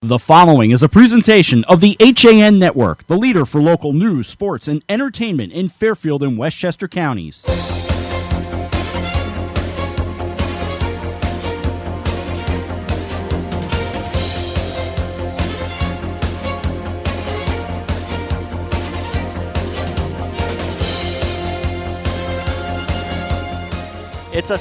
The following is a presentation of the HAN Network, the leader for local news, sports, and entertainment in Fairfield and Westchester counties. It's a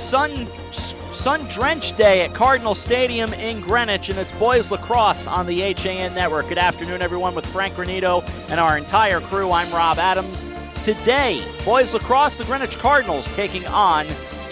sun-drenched day at Cardinal Stadium in Greenwich, and it's boys lacrosse on the HAN Network. Good afternoon, everyone, with Frank Granito and our entire crew. I'm Rob Adams. Today, boys lacrosse, the Greenwich Cardinals taking on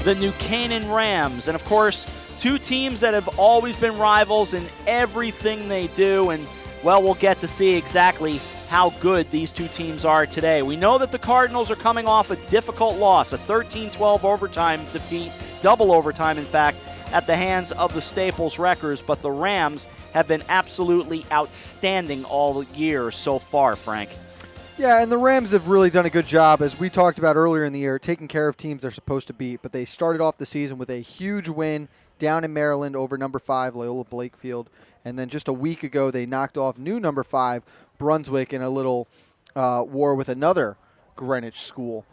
the New Canaan Rams. And, of course, two teams that have always been rivals in everything they do. And, well, we'll get to see exactly how good these two teams are today. We know that the Cardinals are coming off a difficult loss, a 13-12 overtime defeat, double overtime, in fact, at the hands of the Staples Wreckers, but the Rams have been absolutely outstanding all year so far, Frank. Yeah, and the Rams have really done a good job, as we talked about earlier in the year, taking care of teams they're supposed to beat, but they started off the season with a huge win down in Maryland over number 5, Loyola Blakefield, and then just a week ago they knocked off new number 5, Brunswick, in a little war with another Greenwich school.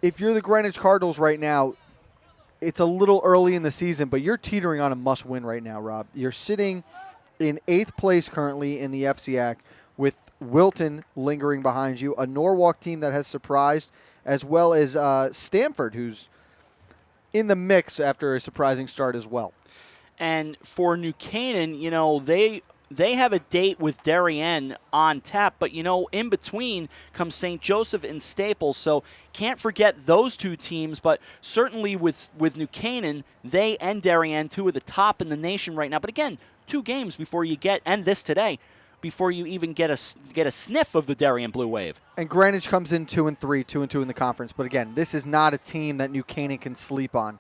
If you're the Greenwich Cardinals right now, it's a little early in the season, but you're teetering on a must-win right now, Rob. You're sitting in 8th place currently in the FCAC with Wilton lingering behind you, a Norwalk team that has surprised, as well as Stamford, who's in the mix after a surprising start as well. And for New Canaan, you know, they have a date with Darien on tap, but, you know, in between comes St. Joseph and Staples, so can't forget those two teams, but certainly with New Canaan, they and Darien, two of the top in the nation right now. But again, 2 games before you get, and this today, before you even get a sniff of the Darien Blue Wave. And Greenwich comes in 2-3, 2-2 in the conference, but again, this is not a team that New Canaan can sleep on.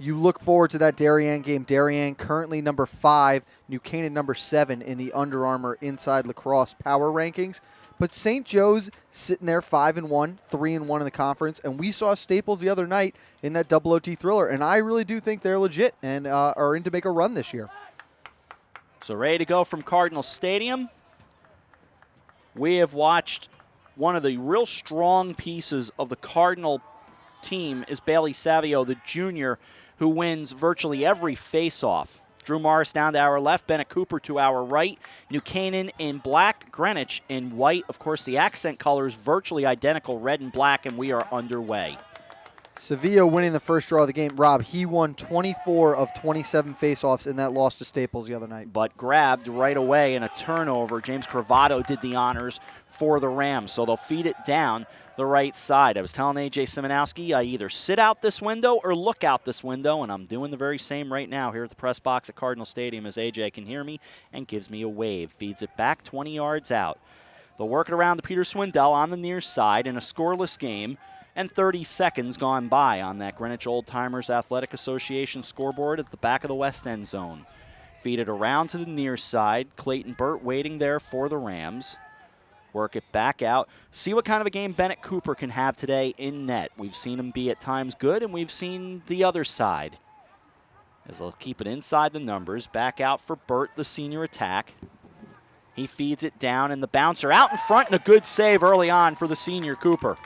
You look forward to that Darien game. Darien currently number 5, New Canaan number 7 in the Under Armour Inside Lacrosse Power Rankings. But St. Joe's sitting there 5-1, 3-1 in the conference, and we saw Staples the other night in that double OT thriller, and I really do think they're legit and are in to make a run this year. So ready to go from Cardinal Stadium. We have watched one of the real strong pieces of the Cardinal team is Bailey Savio, the junior, who wins virtually every face-off. Drew Morris down to our left, Bennett Cooper to our right, New Canaan in black, Greenwich in white. Of course, the accent colors virtually identical, red and black, and we are underway. Savio winning the first draw of the game. Rob, he won 24 of 27 face-offs in that loss to Staples the other night. But grabbed right away in a turnover. James Cravato did the honors for the Rams, so they'll feed it down the right side. I was telling A.J. Simonowski I either sit out this window or look out this window, and I'm doing the very same right now here at the press box at Cardinal Stadium as A.J. can hear me and gives me a wave. Feeds it back 20 yards out. They'll work it around to Peter Swindell on the near side in a scoreless game, and 30 seconds gone by on that Greenwich Old Timers Athletic Association scoreboard at the back of the west end zone. Feed it around to the near side. Clayton Burt waiting there for the Rams. Work it back out. See what kind of a game Bennett Cooper can have today in net. We've seen him be at times good, and we've seen the other side. As they'll keep it inside the numbers. Back out for Burt, the senior attack. He feeds it down, and the bouncer out in front, and a good save early on for the senior Cooper.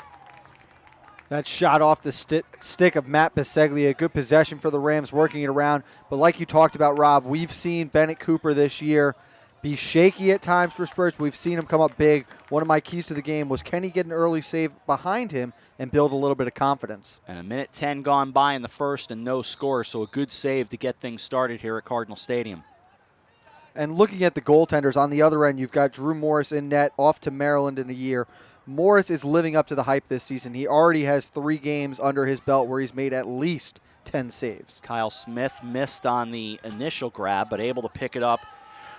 That shot off the stick of Matt Biseglia. Good possession for the Rams, working it around. But like you talked about, Rob, we've seen Bennett Cooper this year be shaky at times for Spurs. We've seen him come up big. One of my keys to the game was, can he get an early save behind him and build a little bit of confidence? And a minute 10 gone by in the first and no score, so a good save to get things started here at Cardinal Stadium. And looking at the goaltenders, on the other end, you've got Drew Morris in net, off to Maryland in a year. Morris is living up to the hype this season. He already has 3 games under his belt where he's made at least 10 saves. Kyle Smith missed on the initial grab, but able to pick it up.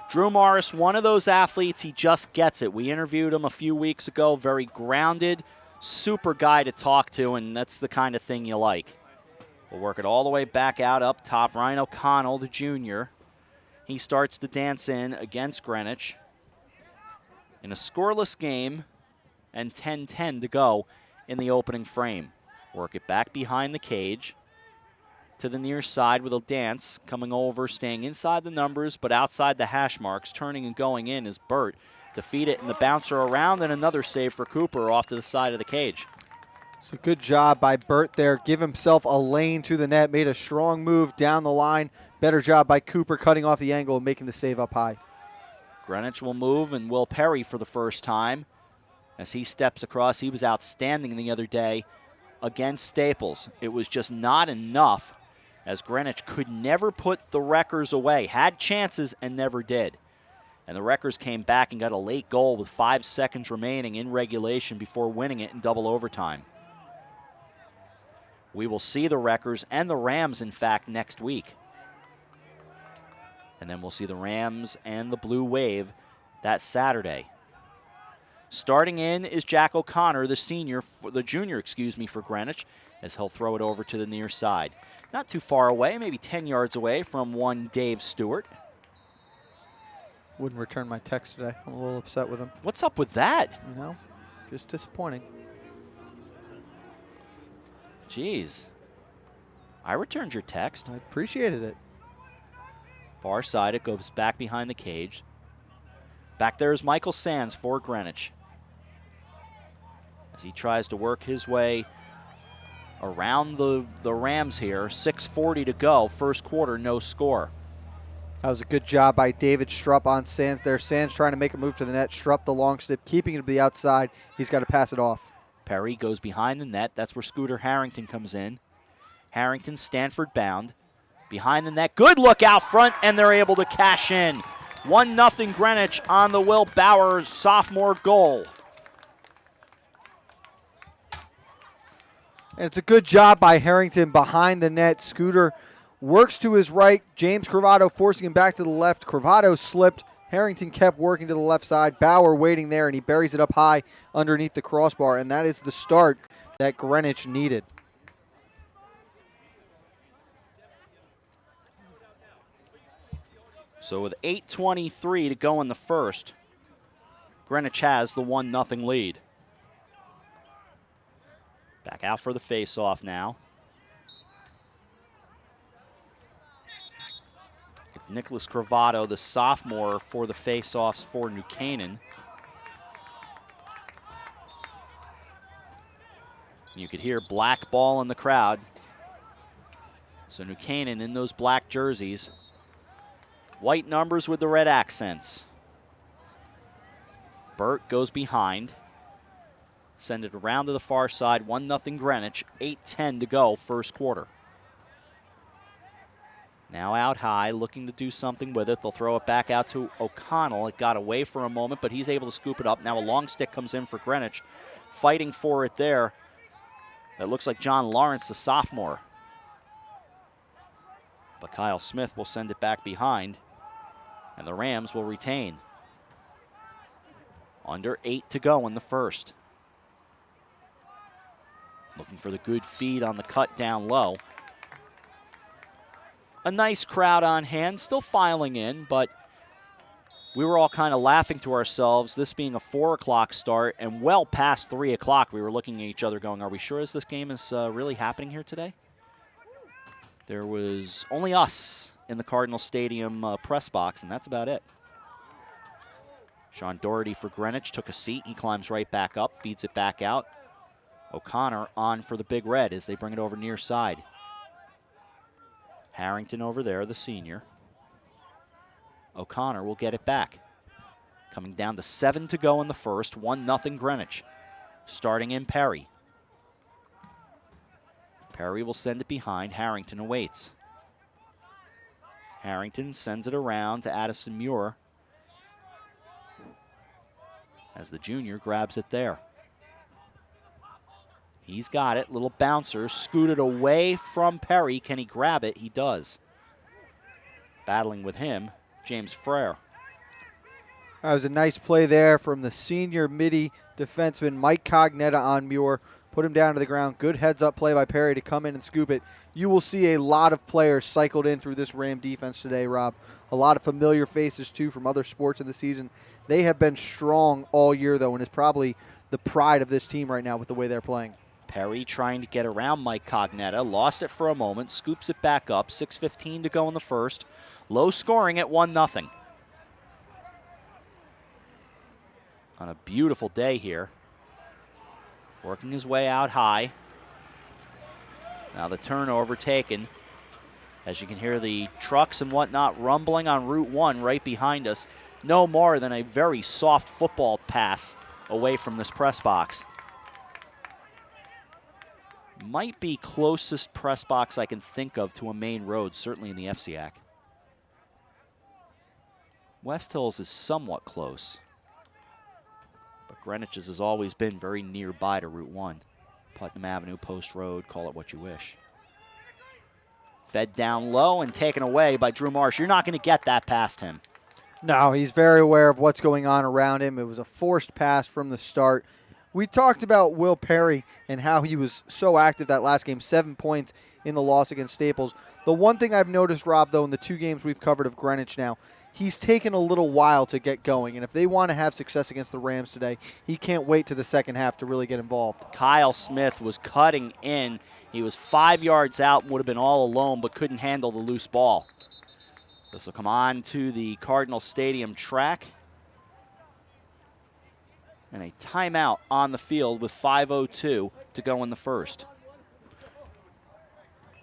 Drew Morris, one of those athletes, he just gets it. We interviewed him a few weeks ago, very grounded, super guy to talk to, and that's the kind of thing you like. We'll work it all the way back out up top. Ryan O'Connell, the junior. He starts to dance in against Greenwich. In a scoreless game, and 10-10 to go in the opening frame. Work it back behind the cage. to the near side with a dance, coming over, staying inside the numbers, but outside the hash marks. Turning and going in is Burt to feed it, and the bouncer around, and another save for Cooper off to the side of the cage. So good job by Burt there. Give himself a lane to the net, made a strong move down the line. Better job by Cooper cutting off the angle and making the save up high. Greenwich will move, and Will Perry for the first time as he steps across. He was outstanding the other day against Staples. It was just not enough, as Greenwich could never put the Wreckers away. Had chances and never did. And the Wreckers came back and got a late goal with 5 seconds remaining in regulation before winning it in double overtime. We will see the Wreckers and the Rams, in fact, next week. And then we'll see the Rams and the Blue Wave that Saturday. Starting in is Jack O'Connor, the junior, for Greenwich, as he'll throw it over to the near side. Not too far away, maybe 10 yards away from one Dave Stewart. Wouldn't return my text today. I'm a little upset with him. What's up with that? You know, just disappointing. Jeez. I returned your text. I appreciated it. Far side, it goes back behind the cage. Back there is Michael Sands for Greenwich, as he tries to work his way around the Rams here. 6:40 to go, first quarter, no score. That was a good job by David Strupp on Sands there. Sands trying to make a move to the net. Strupp the long step, keeping it to the outside. He's got to pass it off. Perry goes behind the net. That's where Scooter Harrington comes in. Harrington, Stanford bound. Behind the net, good look out front, and they're able to cash in. 1-0 Greenwich on the Will Bauer sophomore goal. And it's a good job by Harrington behind the net. Scooter works to his right. James Cravado forcing him back to the left. Cravado slipped. Harrington kept working to the left side. Bauer waiting there, and he buries it up high underneath the crossbar, and that is the start that Greenwich needed. So with 8:23 to go in the first, Greenwich has the 1-0 lead. Back out for the face-off now. It's Nicholas Cravado, the sophomore, for the face-offs for New Canaan. You could hear black ball in the crowd. So New Canaan in those black jerseys. White numbers with the red accents. Burt goes behind. Send it around to the far side. 1-0 Greenwich. 8:10 to go, first quarter. Now out high, looking to do something with it. They'll throw it back out to O'Connell. It got away for a moment, but he's able to scoop it up. Now a long stick comes in for Greenwich. Fighting for it there. That looks like John Lawrence, the sophomore. But Kyle Smith will send it back behind, and the Rams will retain. Under 8 to go in the first. Looking for the good feed on the cut down low. A nice crowd on hand, still filing in, but we were all kind of laughing to ourselves, this being a 4 o'clock start, and well past 3 o'clock, we were looking at each other going, are we sure this game is really happening here today? There was only us in the Cardinal Stadium press box, and that's about it. Sean Doherty for Greenwich took a seat. He climbs right back up, feeds it back out. O'Connor on for the Big Red as they bring it over near side. Harrington over there, the senior. O'Connor will get it back. Coming down to 7 to go in the first, 1-0 Greenwich. Starting in Perry. Perry will send it behind. Harrington awaits. Harrington sends it around to Addison Muir as the junior grabs it there. He's got it. Little bouncer scooted away from Perry. Can he grab it? He does. Battling with him, James Frere. That was a nice play there from the senior midi defenseman Mike Cognetta on Muir. Put him down to the ground. Good heads-up play by Perry to come in and scoop it. You will see a lot of players cycled in through this Ram defense today, Rob. A lot of familiar faces, too, from other sports in the season. They have been strong all year, though, and is probably the pride of this team right now with the way they're playing. Perry trying to get around Mike Cognetta. Lost it for a moment. Scoops it back up. 6:15 to go in the first. Low scoring at 1-0. On a beautiful day here. Working his way out high. Now the turnover taken. As you can hear the trucks and whatnot rumbling on Route 1 right behind us. No more than a very soft football pass away from this press box. Might be closest press box I can think of to a main road, certainly in the FCAC. West Hills is somewhat close. But Greenwich's has always been very nearby to Route 1. Putnam Avenue, Post Road, call it what you wish. Fed down low and taken away by Drew Marsh. You're not going to get that past him. No, he's very aware of what's going on around him. It was a forced pass from the start. We talked about Will Perry and how he was so active that last game, 7 points in the loss against Staples. The one thing I've noticed, Rob, though, in the 2 games we've covered of Greenwich now, he's taken a little while to get going. And if they want to have success against the Rams today, he can't wait to the second half to really get involved. Kyle Smith was cutting in. He was 5 yards out and would have been all alone, but couldn't handle the loose ball. This will come on to the Cardinal Stadium track. And a timeout on the field with 5:02 to go in the first.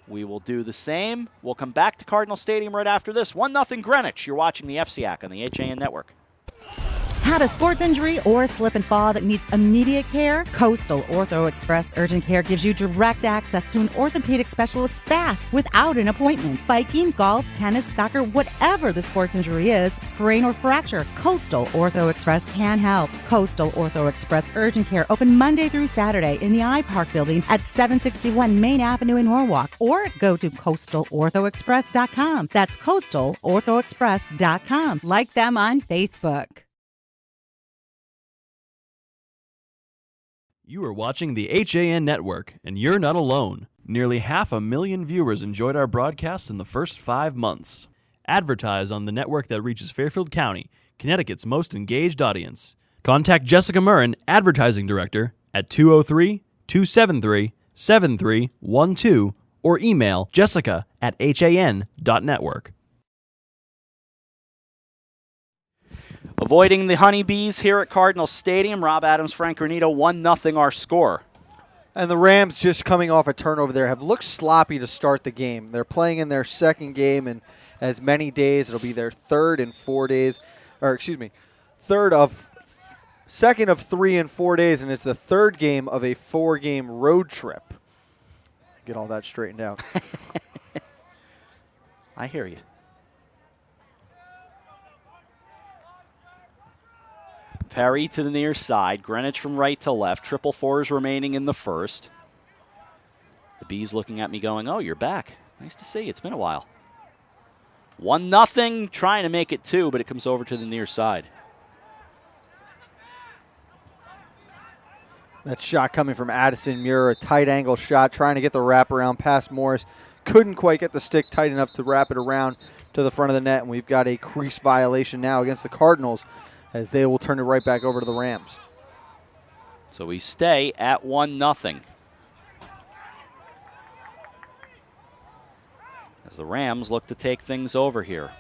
We will do the same. We'll come back to Cardinal Stadium right after this. 1-0 Greenwich. You're watching the FCAC on the HAN Network. Had a sports injury or slip and fall that needs immediate care? Coastal Ortho Express Urgent Care gives you direct access to an orthopedic specialist fast without an appointment. Biking, golf, tennis, soccer, whatever the sports injury is, sprain or fracture, Coastal Ortho Express can help. Coastal Ortho Express Urgent Care open Monday through Saturday in the iPark building at 761 Main Avenue in Norwalk, or go to coastalorthoexpress.com. That's coastalorthoexpress.com. Like them on Facebook. You are watching the HAN Network, and you're not alone. Nearly 500,000 viewers enjoyed our broadcasts in the first 5 months. Advertise on the network that reaches Fairfield County, Connecticut's most engaged audience. Contact Jessica Murrin, Advertising Director, at 203-273-7312 or email jessica@han.network. Avoiding the honeybees here at Cardinal Stadium. Rob Adams, Frank Granito, 1-0 our score. And the Rams, just coming off a turnover there, have looked sloppy to start the game. They're playing in their second game in as many days. It'll be their third in 4 days. Or, excuse me, second of 3 in 4 days, and it's the third game of a 4-game road trip. Get all that straightened out. I hear you. Perry to the near side. Greenwich from right to left. 4-4s remaining in the first. The Bees looking at me going, oh, you're back. Nice to see you. It's been a while. 1-0, trying to make it 2, but it comes over to the near side. That shot coming from Addison Muir, a tight angle shot, trying to get the wraparound past Morris. Couldn't quite get the stick tight enough to wrap it around to the front of the net, and we've got a crease violation now against the Cardinals, as they will turn it right back over to the Rams. So we stay at 1-0. As the Rams look to take things over here.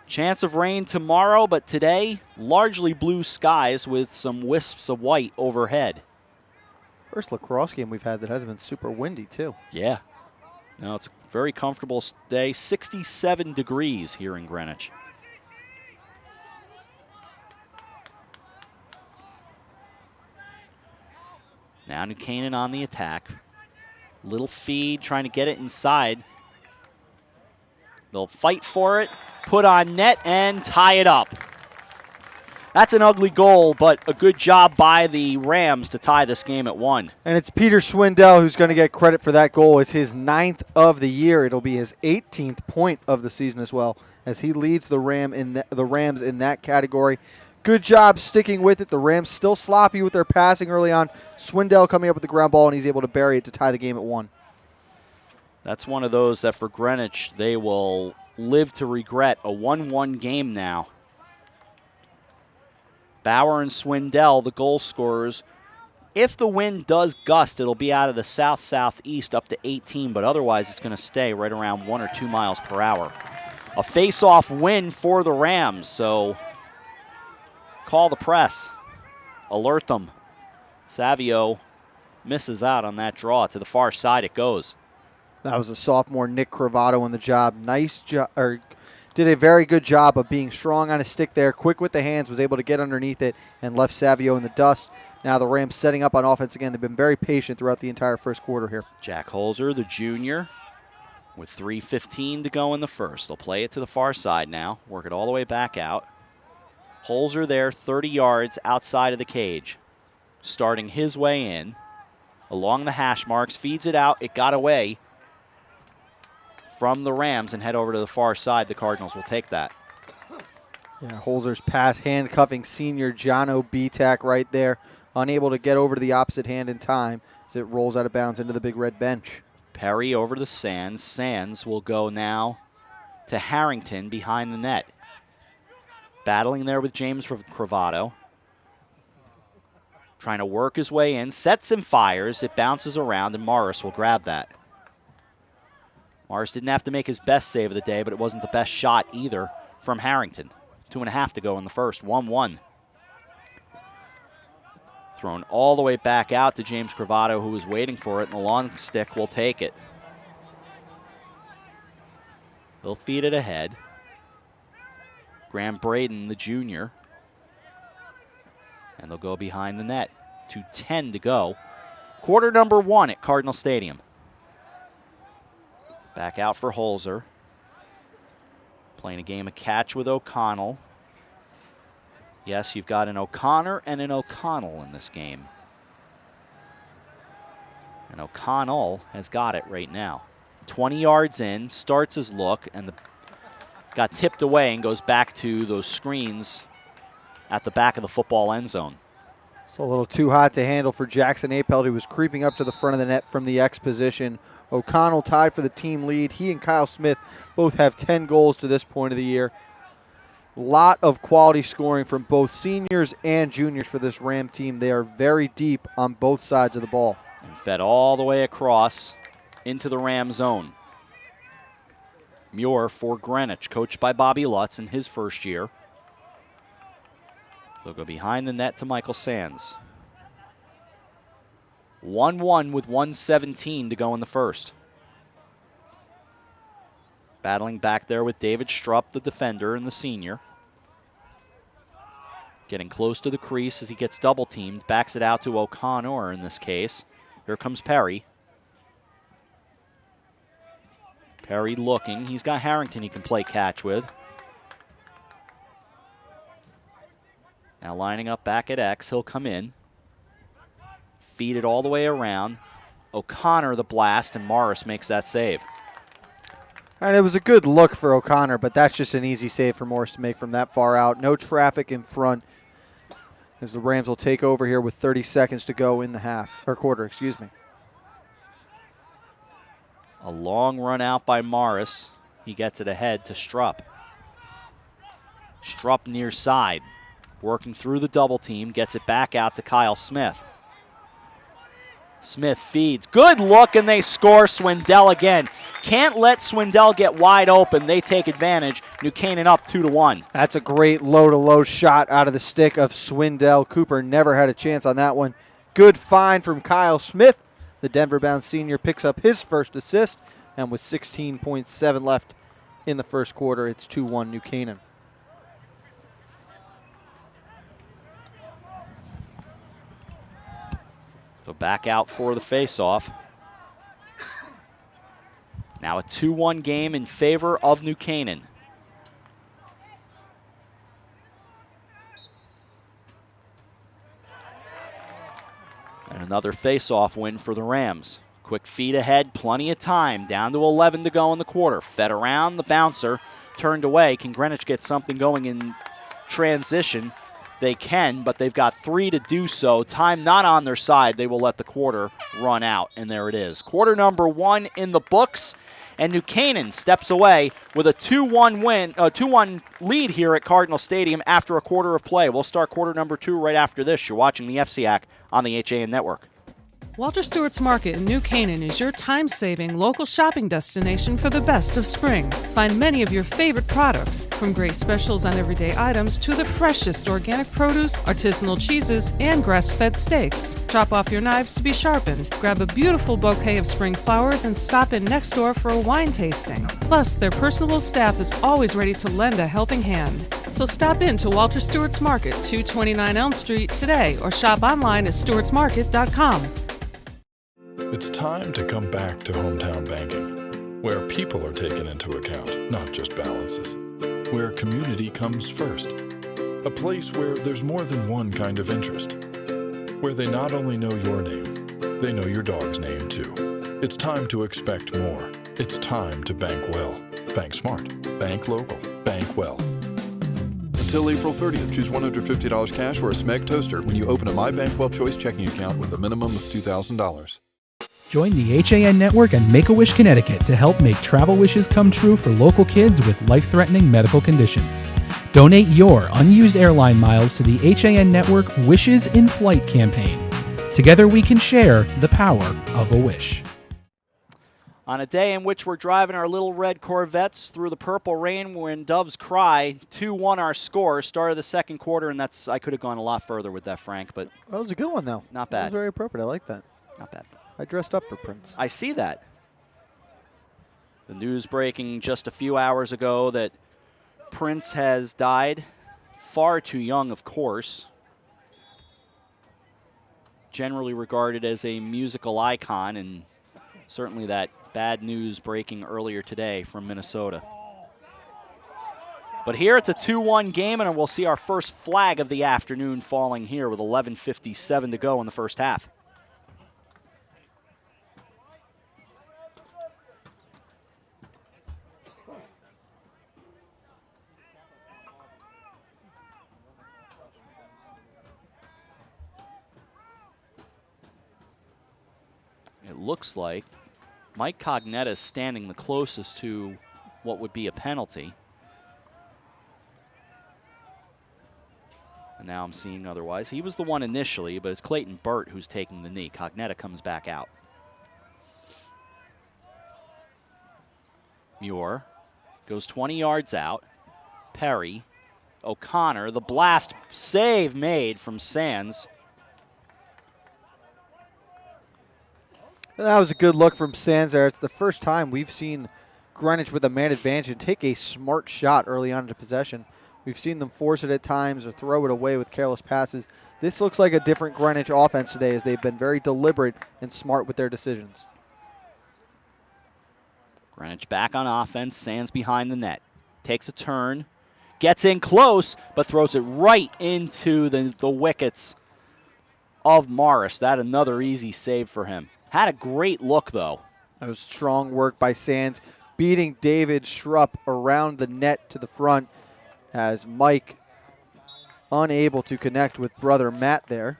Chance of rain tomorrow, but today, largely blue skies with some wisps of white overhead. First lacrosse game we've had that hasn't been super windy, too. Yeah. No, it's a very comfortable day. 67 degrees here in Greenwich. Now New Canaan on the attack. Little feed, trying to get it inside. They'll fight for it, put on net, and tie it up. That's an ugly goal, but a good job by the Rams to tie this game at 1. And it's Peter Swindell who's going to get credit for that goal. It's his 9th of the year. It'll be his 18th point of the season as well, as he leads the Rams in that category. Good job sticking with it. The Rams still sloppy with their passing early on. Swindell coming up with the ground ball, and he's able to bury it to tie the game at 1. That's one of those that for Greenwich, they will live to regret. A 1-1 game now. Bauer and Swindell, the goal scorers, If the wind does gust, it'll be out of the south-southeast up to 18, but otherwise it's going to stay right around 1 or 2 miles per hour. A face-off win for the Rams, so call the press. Alert them. Savio misses out on that draw. To the far side it goes. That was a sophomore, Nick Cravato, on the job. Nice job, did a very good job of being strong on his stick there, quick with the hands, was able to get underneath it and left Savio in the dust. Now the Rams setting up on offense again. They've been very patient throughout the entire first quarter here. Jack Holzer, the junior, with 3:15 to go in the first. They'll play it to the far side now, work it all the way back out. Holzer there, 30 yards outside of the cage. Starting his way in, along the hash marks, feeds it out. It got away from the Rams and head over to the far side. The Cardinals will take that. Yeah, Holzer's pass handcuffing senior Jono Bitak right there. Unable to get over to the opposite hand in time as it rolls out of bounds into the big red bench. Perry over to Sands. Sands will go now to Harrington behind the net. Battling there with James Cravato. Trying to work his way in. Sets and fires. It bounces around, and Morris will grab that. Morris didn't have to make his best save of the day, but it wasn't the best shot either from Harrington. 2.5 to go in the first. 1-1. Thrown all the way back out to James Cravato, who was waiting for it, and the long stick will take it. He'll feed it ahead. Graham Braden, the junior. And they'll go behind the net. 2:10 to go. Quarter number 1 at Cardinal Stadium. Back out for Holzer. Playing a game of catch with O'Connell. Yes, you've got an O'Connor and an O'Connell in this game. And O'Connell has got it right now. 20 yards in, starts his look, and got tipped away and goes back to those screens at the back of the football end zone. It's a little too hot to handle for Jackson Apelt, who was creeping up to the front of the net from the X position. O'Connell tied for the team lead. He and Kyle Smith both have 10 goals to this point of the year. Lot of quality scoring from both seniors and juniors for this Ram team. They are very deep on both sides of the ball. And fed all the way across into the Ram zone. Muir for Greenwich, coached by Bobby Lutz in his first year. They'll go behind the net to Michael Sands. 1-1 with 1:17 to go in the first. Battling back there with David Strupp, the defender, and the senior. Getting close to the crease as he gets double-teamed. Backs it out to O'Connor in this case. Here comes Perry. Perry looking. He's got Harrington he can play catch with. Now lining up back at X. He'll come in. Feed it all the way around. O'Connor the blast, and Morris makes that save. And it was a good look for O'Connor, but that's just an easy save for Morris to make from that far out. No traffic in front as the Rams will take over here with 30 seconds to go in the quarter, excuse me. A long run out by Morris. He gets it ahead to Strupp. Strupp near side. Working through the double team. Gets it back out to Kyle Smith. Smith feeds. Good look, and they score. Swindell again. Can't let Swindell get wide open. They take advantage. New Canaan up 2-1. That's a great low-to-low shot out of the stick of Swindell. Cooper never had a chance on that one. Good find from Kyle Smith. The Denver-bound senior picks up his first assist, and with 16.7 left in the first quarter, it's 2-1 New Canaan. So back out for the faceoff. Now a 2-1 game in favor of New Canaan. And another faceoff win for the Rams. Quick feed ahead, plenty of time. Down to 11 to go in the quarter. Fed around the bouncer, turned away. Can Greenwich get something going in transition? they can, but they've got 3 to do so. Time not on their side. They will let the quarter run out, and there it is. Quarter number 1 in the books, and New Canaan steps away with a 2-1 lead here at Cardinal Stadium after a quarter of play. We'll start quarter number 2 right after this. You're watching the FCAC on the HAN Network. Walter Stewart's Market in New Canaan is your time-saving local shopping destination for the best of spring. Find many of your favorite products, from great specials on everyday items to the freshest organic produce, artisanal cheeses, and grass-fed steaks. Chop off your knives to be sharpened, grab a beautiful bouquet of spring flowers, and stop in next door for a wine tasting. Plus, their personable staff is always ready to lend a helping hand. So stop in to Walter Stewart's Market, 229 Elm Street today, or shop online at stewartsmarket.com. It's time to come back to hometown banking, where people are taken into account, not just balances. Where community comes first. A place where there's more than one kind of interest. Where they not only know your name, they know your dog's name too. It's time to expect more. It's time to bank well. Bank smart. Bank local. Bank well. Until April 30th, choose $150 cash for a Smeg toaster when you open a My Bankwell Choice checking account with a minimum of $2,000. Join the HAN Network and Make-A-Wish Connecticut to help make travel wishes come true for local kids with life-threatening medical conditions. Donate your unused airline miles to the HAN Network Wishes in Flight campaign. Together we can share the power of a wish. On a day in which we're driving our little red Corvettes through the purple rain when doves cry, 2-1 our score, start of the second quarter, and I could have gone a lot further with that, Frank, but That was a good one, though. Not bad. That was very appropriate. I like that. not bad. I dressed up for Prince. I see that. The news breaking just a few hours ago that Prince has died, far too young, of course. Generally regarded as a musical icon, and certainly that bad news breaking earlier today from Minnesota. But here it's a 2-1 game, and we'll see our first flag of the afternoon falling here with 11:57 to go in the first half. It looks like Mike Cognetta is standing the closest to what would be a penalty. And now I'm seeing otherwise. He was the one initially, but it's Clayton Burt who's taking the knee. Cognetta comes back out. Muir goes 20 yards out. Perry, O'Connor, the blast save made from Sands. That was a good look from Sands there. It's the first time we've seen Greenwich with a man advantage and take a smart shot early on into possession. We've seen them force it at times or throw it away with careless passes. This looks like a different Greenwich offense today, as they've been very deliberate and smart with their decisions. Greenwich back on offense. Sands behind the net. Takes a turn. Gets in close, but throws it right into the wickets of Morris. That another easy save for him. Had a great look, though. That was strong work by Sands, beating David Schrupp around the net to the front, as Mike unable to connect with brother Matt there.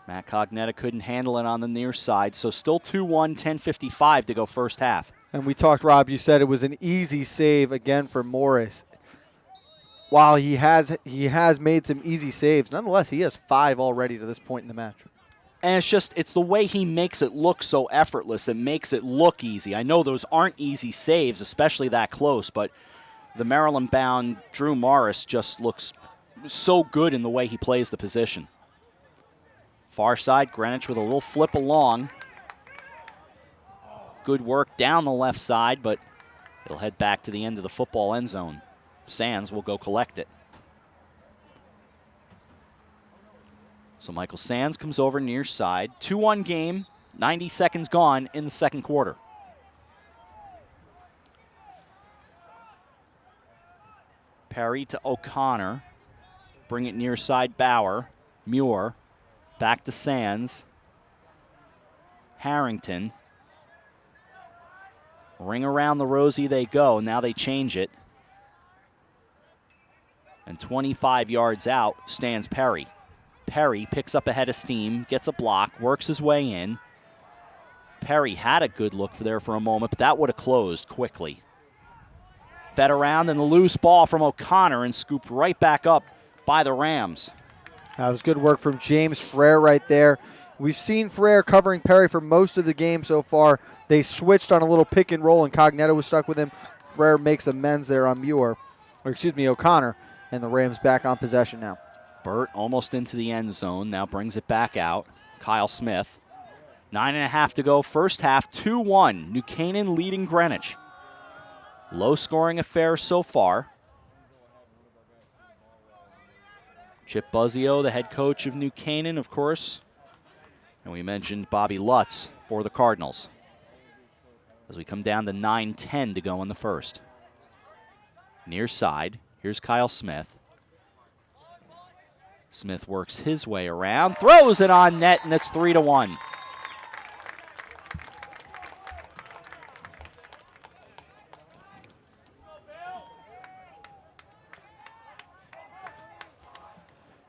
Matt Cognetta couldn't handle it on the near side, so still 2-1, 10:55 to go first half. And we talked, Rob, you said it was an easy save again for Morris. While he has made some easy saves, nonetheless, he has 5 already to this point in the match. And it's the way he makes it look so effortless. It makes it look easy. I know those aren't easy saves, especially that close, but the Maryland-bound Drew Morris just looks so good in the way he plays the position. Far side, Greenwich with a little flip along. Good work down the left side, but it'll head back to the end of the football end zone. Sands will go collect it. So Michael Sands comes over near side. 2-1 game, 90 seconds gone in the second quarter. Perry to O'Connor. Bring it near side, Bauer. Muir. Back to Sands. Harrington. Ring around the rosy they go. Now they change it. And 25 yards out stands Perry. Perry picks up a head of steam, gets a block, works his way in. Perry had a good look there for a moment, but that would have closed quickly. Fed around and the loose ball from O'Connor and scooped right back up by the Rams. That was good work from James Frere right there. We've seen Frere covering Perry for most of the game so far. They switched on a little pick and roll, and Cognetta was stuck with him. Frere makes amends there on O'Connor, and the Rams back on possession now. Burt almost into the end zone, now brings it back out. Kyle Smith. 9.5 to go, first half, 2-1. New Canaan leading Greenwich. Low-scoring affair so far. Chip Buzzio, the head coach of New Canaan, of course. And we mentioned Bobby Lutz for the Cardinals. As we come down to 9:10 to go in the first. Near side, here's Kyle Smith. Smith works his way around, throws it on net, and it's 3-1.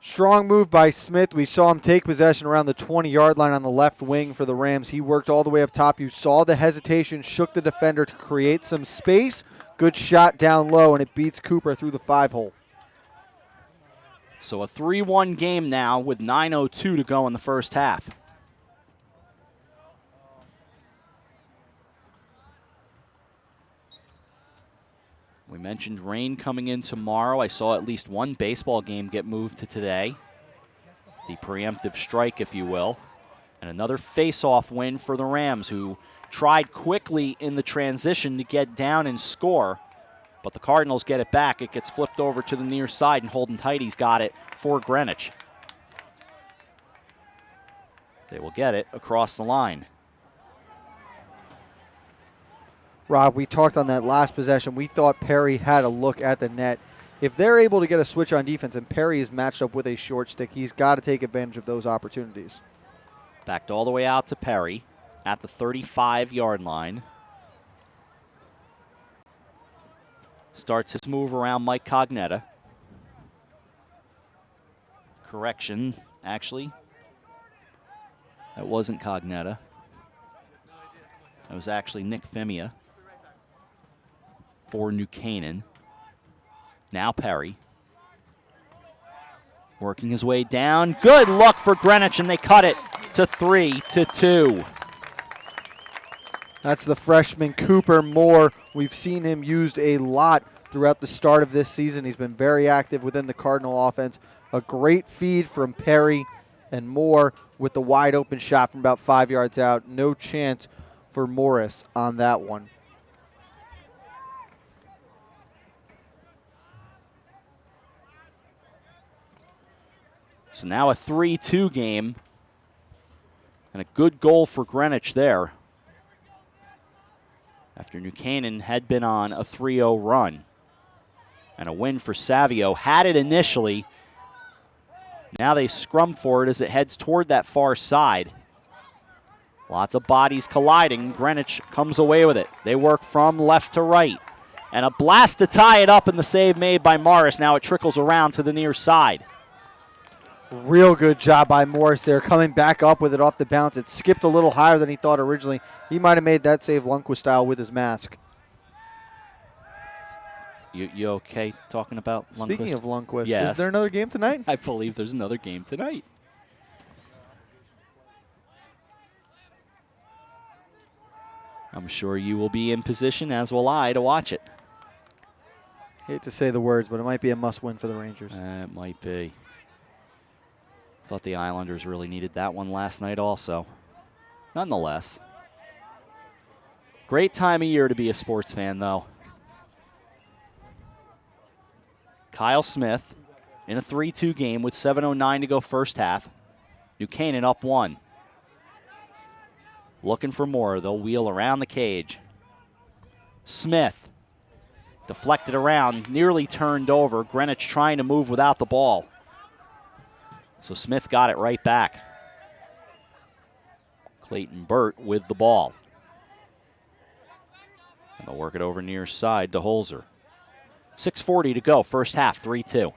Strong move by Smith. We saw him take possession around the 20-yard line on the left wing for the Rams. He worked all the way up top. You saw the hesitation, shook the defender to create some space. Good shot down low, and it beats Cooper through the 5-hole. So a 3-1 game now with 9:02 to go in the first half. We mentioned rain coming in tomorrow. I saw at least one baseball game get moved to today. The preemptive strike, if you will. And another face-off win for the Rams, who tried quickly in the transition to get down and score. But the Cardinals get it back. It gets flipped over to the near side, and Holden Tidy's got it for Greenwich. They will get it across the line. Rob, we talked on that last possession. We thought Perry had a look at the net. If they're able to get a switch on defense and Perry is matched up with a short stick, he's got to take advantage of those opportunities. Backed all the way out to Perry at the 35-yard line. Starts his move around Mike Cognetta. Correction, actually. That wasn't Cognetta. That was actually Nick Femia for New Canaan. Now Perry. Working his way down. Good luck for Greenwich, and they cut it to 3-2. That's the freshman Cooper Moore. We've seen him used a lot throughout the start of this season. He's been very active within the Cardinal offense. A great feed from Perry and Moore with the wide open shot from about 5 yards out. No chance for Morris on that one. So now a 3-2 game, and a good goal for Greenwich there after New Canaan had been on a 3-0 run. And a win for Savio. Had it initially. Now they scrum for it as it heads toward that far side. Lots of bodies colliding. Greenwich comes away with it. They work from left to right. And a blast to tie it up, and the save made by Morris. Now it trickles around to the near side. Real good job by Morris there, coming back up with it off the bounce. It skipped a little higher than he thought originally. He might have made that save Lundqvist style with his mask. You okay talking about Lundqvist? Speaking of Lundqvist, yes. Is there another game tonight? I believe there's another game tonight. I'm sure you will be in position, as will I, to watch it. Hate to say the words, but it might be a must-win for the Rangers. It might be. Thought the Islanders really needed that one last night also. Nonetheless. Great time of year to be a sports fan, though. Kyle Smith in a 3-2 game with 7:09 to go first half. New Canaan up 1. Looking for more. They'll wheel around the cage. Smith deflected around, nearly turned over. Greenwich trying to move without the ball. So Smith got it right back. Clayton Burt with the ball. And they'll work it over near side to Holzer. 6:40 to go, first half, 3-2.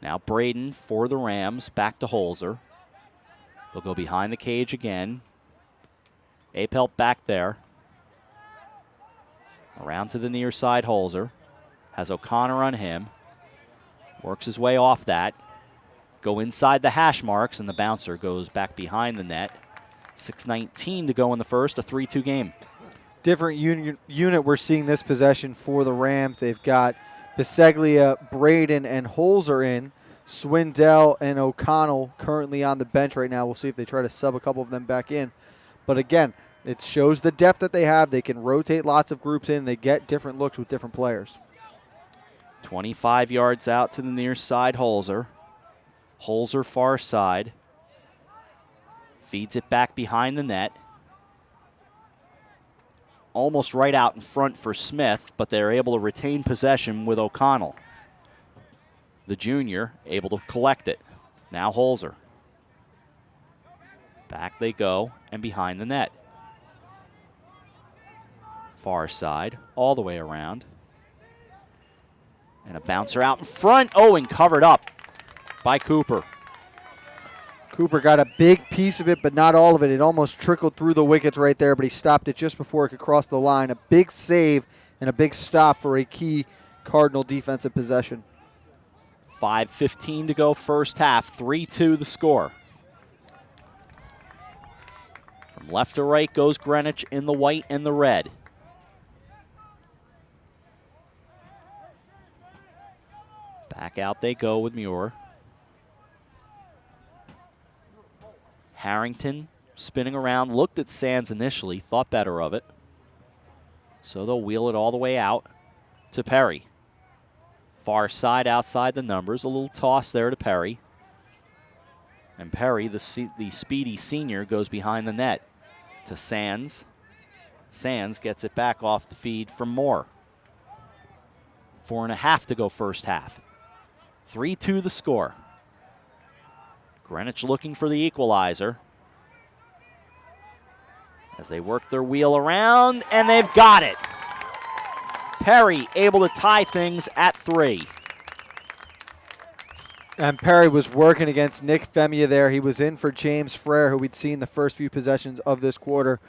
Now Braden for the Rams, back to Holzer. They'll go behind the cage again. Apelt back there. Around to the near side, Holzer. Has O'Connor on him. Works his way off that. Go inside the hash marks, and the bouncer goes back behind the net. 6:19 to go in the first, a 3-2 game. Different unit we're seeing this possession for the Rams. They've got Biseglia, Braden, and Holzer in. Swindell and O'Connell currently on the bench right now. We'll see if they try to sub a couple of them back in. But again, it shows the depth that they have. They can rotate lots of groups in. They get different looks with different players. 25 yards out to the near side, Holzer. Holzer far side. Feeds it back behind the net. Almost right out in front for Smith, but they're able to retain possession with O'Connell. The junior able to collect it. Now Holzer. Back they go and behind the net. Far side, all the way around. And a bouncer out in front. Oh, and covered up by Cooper. Cooper got a big piece of it, but not all of it. It almost trickled through the wickets right there, but he stopped it just before it could cross the line. A big save and a big stop for a key Cardinal defensive possession. 5:15 to go first half. 3-2 the score. From left to right goes Greenwich in the white and the red. Back out they go with Muir. Harrington spinning around, looked at Sands initially, thought better of it. So they'll wheel it all the way out to Perry. Far side outside the numbers, a little toss there to Perry. And Perry, the speedy senior, goes behind the net to Sands. Sands gets it back off the feed from Moore. 4.5 to go first half. 3-2 the score. Greenwich looking for the equalizer. As they work their wheel around, and they've got it. Perry able to tie things at 3. And Perry was working against Nick Femia there. He was in for James Frere, who we'd seen the first few possessions of this quarter.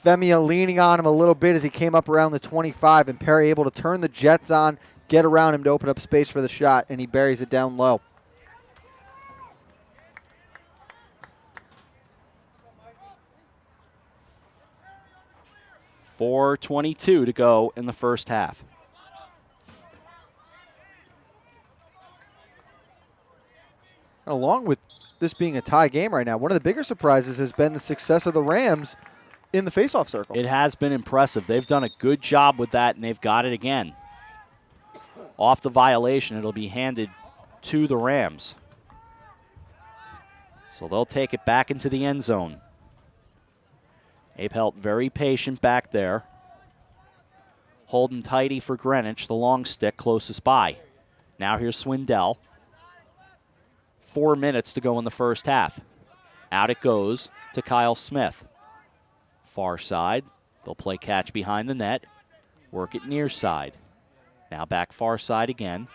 Femia leaning on him a little bit as he came up around the 25, and Perry able to turn the jets on, get around him to open up space for the shot, and he buries it down low. .422 to go in the first half. And along with this being a tie game right now, one of the bigger surprises has been the success of the Rams in the faceoff circle. It has been impressive. They've done a good job with that, and they've got it again. Off the violation, it'll be handed to the Rams. So they'll take it back into the end zone. Apelt very patient back there. Holding tighty for Greenwich, the long stick closest by. Now here's Swindell. 4 minutes to go in the first half. Out it goes to Kyle Smith. Far side, they'll play catch behind the net. Work it near side. Now back far side again.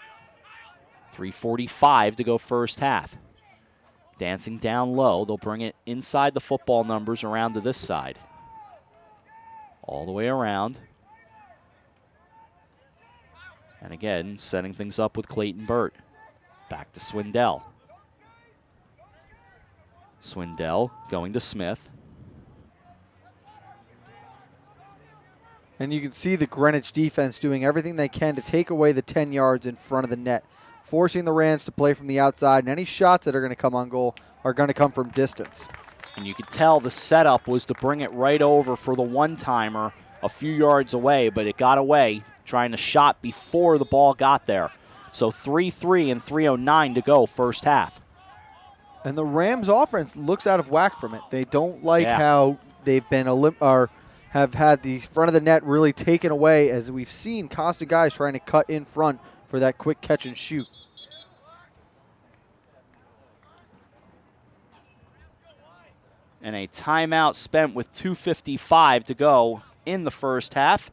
3:45 to go first half. Dancing down low, they'll bring it inside the football numbers around to this side. All the way around. And again, setting things up with Clayton Burt. Back to Swindell. Swindell going to Smith. And you can see the Greenwich defense doing everything they can to take away the 10 yards in front of the net, forcing the Rams to play from the outside, and any shots that are going to come on goal are going to come from distance. And you could tell the setup was to bring it right over for the one-timer a few yards away, but it got away trying to shot before the ball got there. So 3-3 and 3:09 to go first half. And the Rams offense looks out of whack from it. They don't like how they've been have had the front of the net really taken away, as we've seen constant guys trying to cut in front for that quick catch and shoot. And a timeout spent with 2:55 to go in the first half.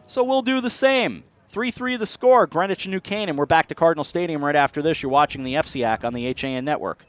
So we'll do the same. 3-3 the score, Greenwich and New Canaan. We're back to Cardinal Stadium right after this. You're watching the FCAC on the HAN Network.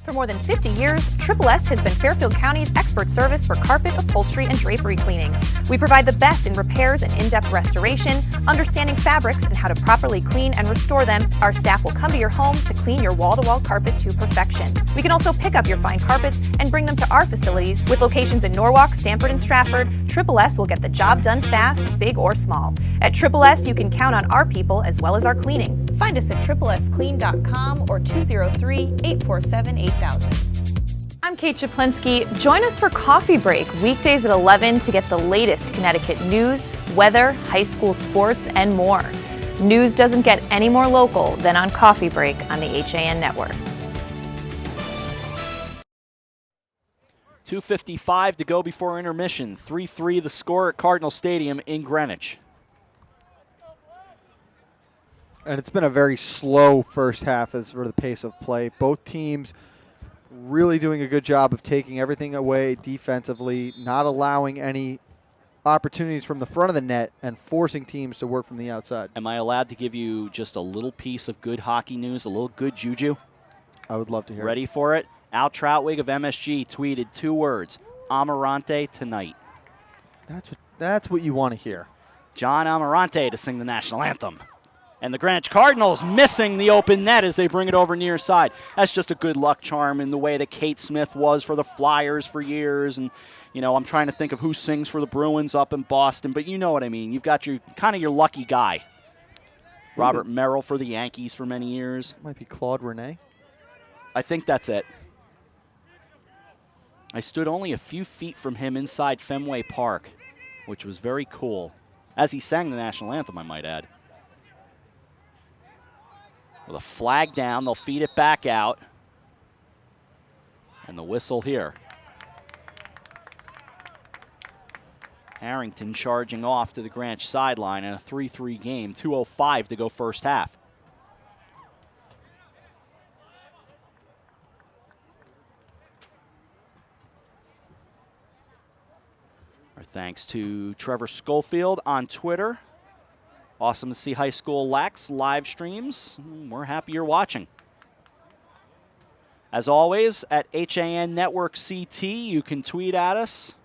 For more than 50 years, Triple S has been Fairfield County's expert service for carpet, upholstery, and drapery cleaning. We provide the best in repairs and in-depth restoration, understanding fabrics and how to properly clean and restore them. Our staff will come to your home to clean your wall-to-wall carpet to perfection. We can also pick up your fine carpets and bring them to our facilities. With locations in Norwalk, Stamford, and Stratford, Triple S will get the job done fast, big or small. At Triple S, you can count on our people as well as our cleaning. Find us at triplesclean.com or 203-847-8000. I'm Kate Chaplinsky. Join us for Coffee Break, weekdays at 11 to get the latest Connecticut news, weather, high school sports, and more. News doesn't get any more local than on Coffee Break on the HAN Network. 2:55 to go before intermission. 3-3 the score at Cardinal Stadium in Greenwich. And it's been a very slow first half as for the pace of play. Both teams really doing a good job of taking everything away defensively, not allowing any opportunities from the front of the net and forcing teams to work from the outside. Am I allowed to give you just a little piece of good hockey news, a little good juju? I would love to hear Ready for it? Al Troutwig of MSG tweeted 2 words, Amarante tonight. That's what you want to hear. John Amarante to sing the national anthem. And the Greenwich Cardinals missing the open net as they bring it over near side. That's just a good luck charm in the way that Kate Smith was for the Flyers for years. And, you know, I'm trying to think of who sings for the Bruins up in Boston, but you know what I mean. You've got your kind of your lucky guy. Robert Merrill for the Yankees for many years. Might be Claude Rene. I think that's it. I stood only a few feet from him inside Fenway Park, which was very cool. As he sang the national anthem, I might add. With a flag down, they'll feed it back out. And the whistle here. Harrington charging off to the Greenwich sideline in a 3-3 game. 2:05 to go first half. Our thanks to Trevor Schofield on Twitter. Awesome to see high school Lax live streams. We're happy you're watching. As always, at HAN Network CT, you can tweet at us.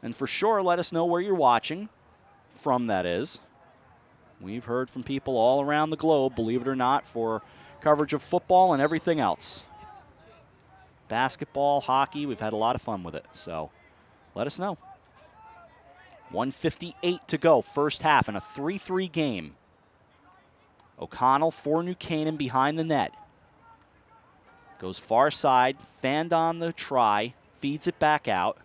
And for sure, let us know where you're watching from, that is. We've heard from people all around the globe, believe it or not, for coverage of football and everything else. Basketball, hockey, we've had a lot of fun with it. So let us know. 1:58 to go, first half in a 3-3 game. O'Connell for New Canaan behind the net. Goes far side, fanned on the try, feeds it back out.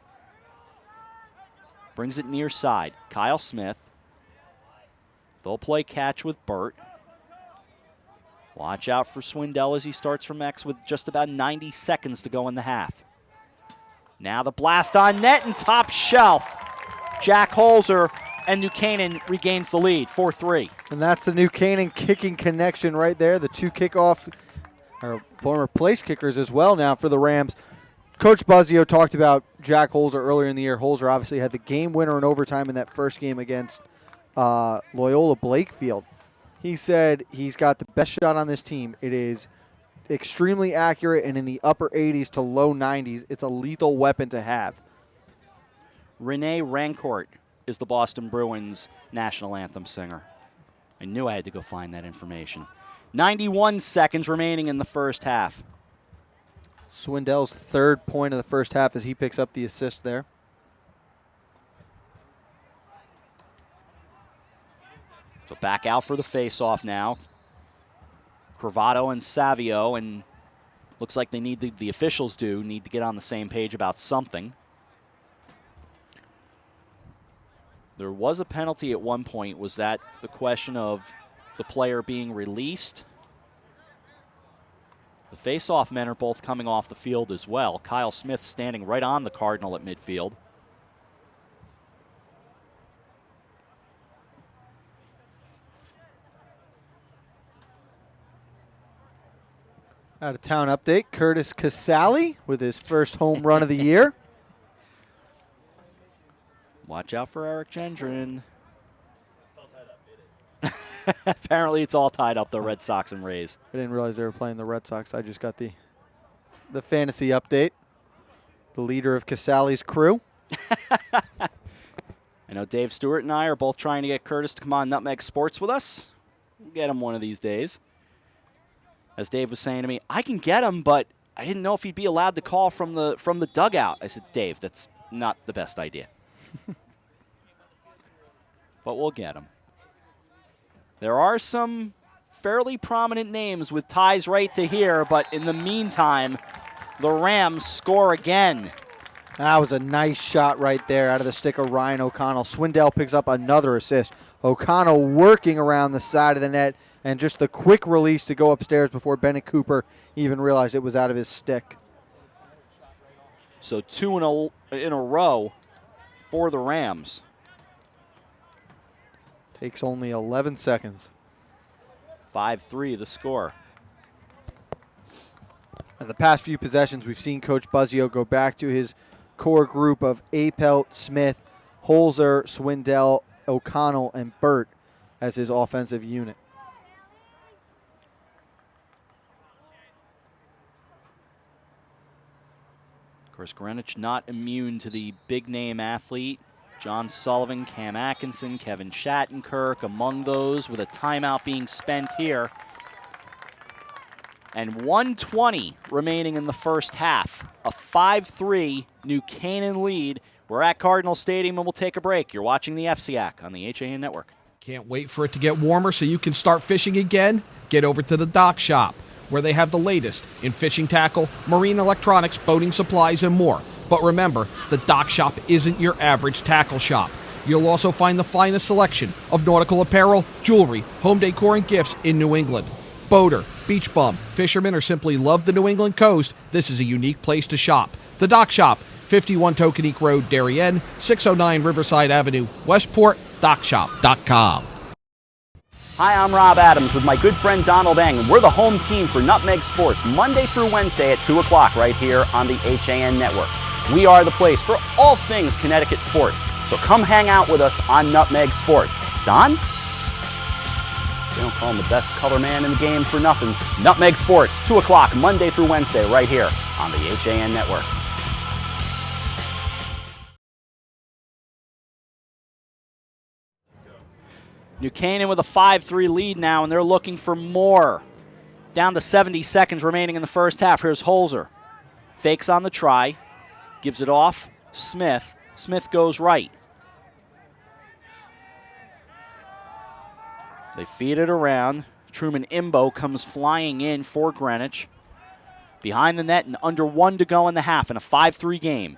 Brings it near side. Kyle Smith. They'll play catch with Burt. Watch out for Swindell as he starts from X with just about 90 seconds to go in the half. Now the blast on net and top shelf. Jack Holzer and New Canaan regains the lead, 4-3. And that's the New Canaan kicking connection right there. The 2 kickoff, or former place kickers as well now for the Rams. Coach Buzzio talked about Jack Holzer earlier in the year. Holzer obviously had the game winner in overtime in that first game against Loyola Blakefield. He said he's got the best shot on this team. It is extremely accurate and in the upper 80s to low 90s. It's a lethal weapon to have. Renee Rancourt is the Boston Bruins national anthem singer. I knew I had to go find that information. 91 seconds remaining in the first half. Swindell's 3rd point of the first half as he picks up the assist there. So back out for the face-off now. Cravato and Savio, and looks like they need the officials need to get on the same page about something. There was a penalty at one point. Was that the question of the player being released? The face-off men are both coming off the field as well. Kyle Smith standing right on the Cardinal at midfield. Out of town update, Curtis Casale with his first home run of the year. Watch out for Eric Gendron. Apparently it's all tied up, the Red Sox and Rays. I didn't realize they were playing the Red Sox. I just got the fantasy update. The leader of Casale's crew. I know Dave Stewart and I are both trying to get Curtis to come on Nutmeg Sports with us. We'll get him one of these days. As Dave was saying to me, I can get him, but I didn't know if he'd be allowed to call from the dugout. I said, Dave, that's not the best idea. But we'll get him. There are some fairly prominent names with ties right to here, but in the meantime, the Rams score again. That was a nice shot right there out of the stick of Ryan O'Connell. Swindell picks up another assist. O'Connell working around the side of the net, and just the quick release to go upstairs before Bennett Cooper even realized it was out of his stick. So 2 in a row for the Rams. Takes only 11 seconds. 5-3 the score. In the past few possessions, we've seen Coach Buzzio go back to his core group of Apelt, Smith, Holzer, Swindell, O'Connell, and Burt as his offensive unit. Of course, Greenwich not immune to the big-name athlete. John Sullivan, Cam Atkinson, Kevin Shattenkirk among those, with a timeout being spent here. And 1:20 remaining in the first half. A 5-3 New Canaan lead. We're at Cardinal Stadium and we'll take a break. You're watching the FCAC on the HAN Network. Can't wait for it to get warmer so you can start fishing again? Get over to the Dock Shop, where they have the latest in fishing tackle, marine electronics, boating supplies, and more. But remember, the Dock Shop isn't your average tackle shop. You'll also find the finest selection of nautical apparel, jewelry, home decor, and gifts in New England. Boater, beach bum, fisherman, or simply love the New England coast, this is a unique place to shop. The Dock Shop, 51 Tokenique Road, Darien, 609 Riverside Avenue, Westport, dockshop.com. Hi, I'm Rob Adams with my good friend Donald Eng, and we're the home team for Nutmeg Sports Monday through Wednesday at 2 o'clock right here on the HAN Network. We are the place for all things Connecticut sports, so come hang out with us on Nutmeg Sports. Don? They don't call him the best color man in the game for nothing. Nutmeg Sports, 2 o'clock Monday through Wednesday right here on the HAN Network. New Canaan with a 5-3 lead now, and they're looking for more. Down to 70 seconds remaining in the first half. Here's Holzer. Fakes on the try. Gives it off. Smith. Smith goes right. They feed it around. Truman Imbo comes flying in for Greenwich. Behind the net and under 1 to go in the half in a 5-3 game.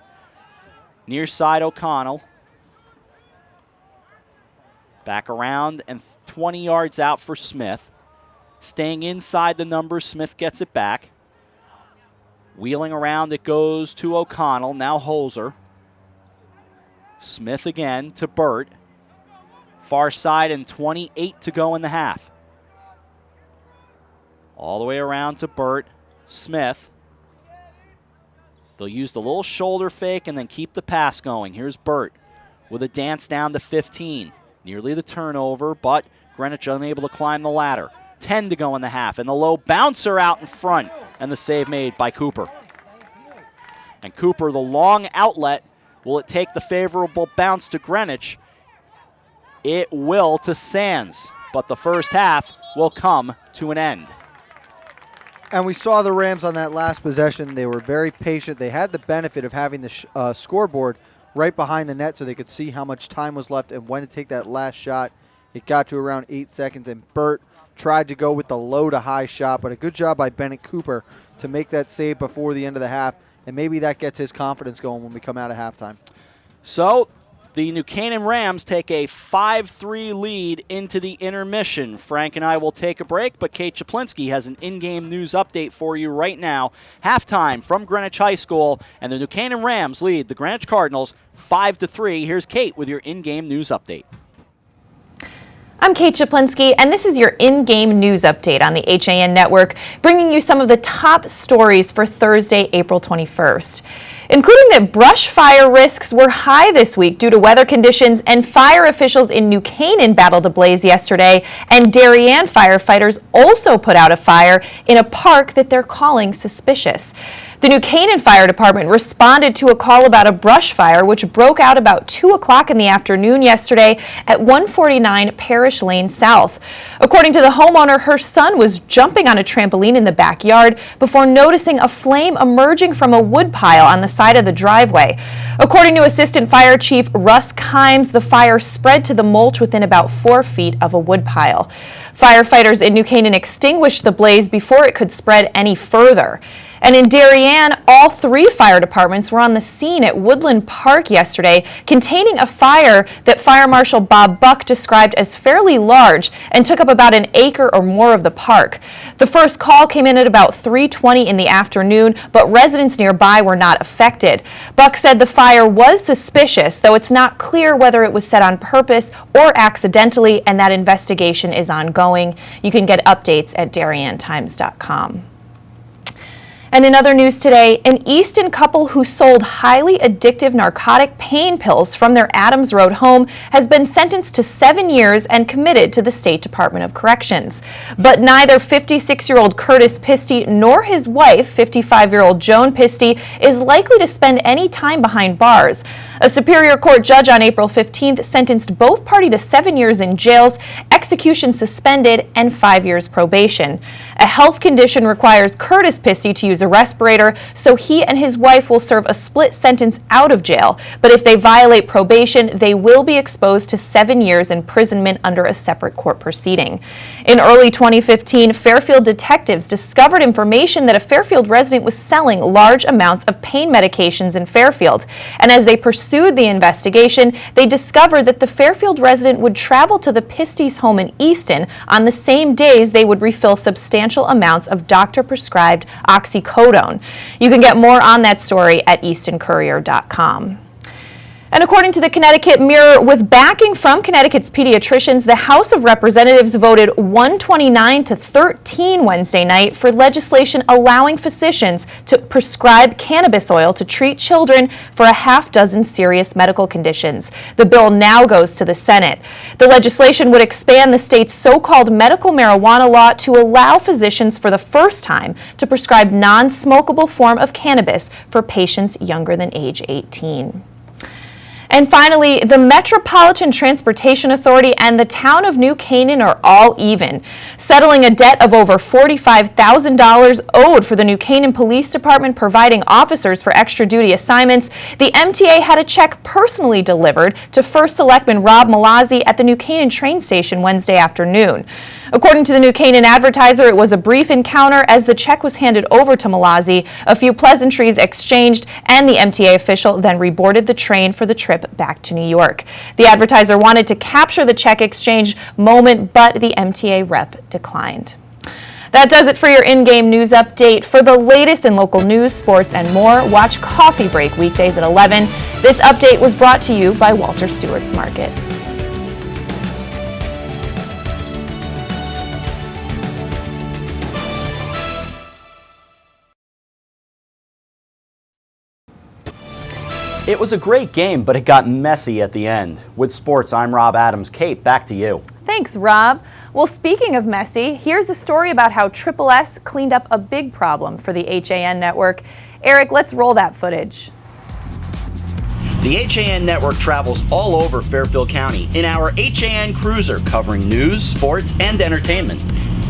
Near side O'Connell. Back around and 20 yards out for Smith. Staying inside the numbers, Smith gets it back. Wheeling around, it goes to O'Connell. Now Holzer. Smith again to Burt. Far side and 28 to go in the half. All the way around to Burt. Smith. They'll use the little shoulder fake and then keep the pass going. Here's Burt with a dance down to 15. Nearly the turnover, but Greenwich unable to climb the ladder. 10 to go in the half, and the low bouncer out in front, and the save made by Cooper. And Cooper, the long outlet, will it take the favorable bounce to Greenwich? It will to Sands, but the first half will come to an end. And we saw the Rams on that last possession. They were very patient. They had the benefit of having the scoreboard right behind the net so they could see how much time was left and when to take that last shot. It got to around 8 seconds, and Burt tried to go with the low to high shot, but a good job by Bennett Cooper to make that save before the end of the half, and maybe that gets his confidence going when we come out of halftime. So The New Canaan Rams take a 5-3 lead into the intermission. Frank and I will take a break, but Kate Chaplinsky has an in-game news update for you right now. Halftime from Greenwich High School, and the New Canaan Rams lead the Greenwich Cardinals 5-3. Here's Kate with your in-game news update. I'm Kate Chaplinsky, and this is your in-game news update on the HAN Network, bringing you some of the top stories for Thursday, April 21st. Including that brush fire risks were high this week due to weather conditions, and fire officials in New Canaan battled a blaze yesterday, and Darien firefighters also put out a fire in a park that they're calling suspicious. The New Canaan Fire Department responded to a call about a brush fire which broke out about 2 o'clock in the afternoon yesterday at 149 Parish Lane South. According to the homeowner, her son was jumping on a trampoline in the backyard before noticing a flame emerging from a wood pile on the side of the driveway. According to Assistant Fire Chief Russ Kimes, the fire spread to the mulch within about 4 feet of a wood pile. Firefighters in New Canaan extinguished the blaze before it could spread any further. And in Darien, all 3 fire departments were on the scene at Woodland Park yesterday, containing a fire that Fire Marshal Bob Buck described as fairly large and took up about an acre or more of the park. The first call came in at about 3:20 in the afternoon, but residents nearby were not affected. Buck said the fire was suspicious, though it's not clear whether it was set on purpose or accidentally, and that investigation is ongoing. You can get updates at DarienTimes.com. And in other news today, an Easton couple who sold highly addictive narcotic pain pills from their Adams Road home has been sentenced to 7 years and committed to the State Department of Corrections. But neither 56-year-old Curtis Pisty nor his wife, 55-year-old Joan Pisty, is likely to spend any time behind bars. A Superior Court judge on April 15th sentenced both parties to 7 years in jails, execution suspended, and 5 years probation. A health condition requires Curtis Pisty to use a respirator, so he and his wife will serve a split sentence out of jail. But if they violate probation, they will be exposed to 7 years imprisonment under a separate court proceeding. In early 2015, Fairfield detectives discovered information that a Fairfield resident was selling large amounts of pain medications in Fairfield. And as they pursued the investigation, they discovered that the Fairfield resident would travel to the Pisty's home in Easton on the same days they would refill substantial amounts of doctor-prescribed oxycodone. You can get more on that story at eastoncourier.com. And according to the Connecticut Mirror, with backing from Connecticut's pediatricians, the House of Representatives voted 129 to 13 Wednesday night for legislation allowing physicians to prescribe cannabis oil to treat children for a half-dozen serious medical conditions. The bill now goes to the Senate. The legislation would expand the state's so-called medical marijuana law to allow physicians for the first time to prescribe non-smokable form of cannabis for patients younger than age 18. And finally, the Metropolitan Transportation Authority and the town of New Canaan are all even, settling a debt of over $45,000 owed for the New Canaan Police Department providing officers for extra duty assignments. The MTA had a check personally delivered to First Selectman Rob Malazzi at the New Canaan train station Wednesday afternoon. According to the New Canaan Advertiser, it was a brief encounter as the check was handed over to Malazzi. A few pleasantries exchanged, and the MTA official then reboarded the train for the trip back to New York. The Advertiser wanted to capture the check exchange moment, but the MTA rep declined. That does it for your in-game news update. For the latest in local news, sports, and more, watch Coffee Break weekdays at 11. This update was brought to you by Walter Stewart's Market. It was a great game, but it got messy at the end. With sports, I'm Rob Adams. Kate, back to you. Thanks, Rob. Well, speaking of messy, here's a story about how Triple S cleaned up a big problem for the HAN network. Eric, let's roll that footage. The HAN network travels all over Fairfield County in our HAN Cruiser, covering news, sports, and entertainment.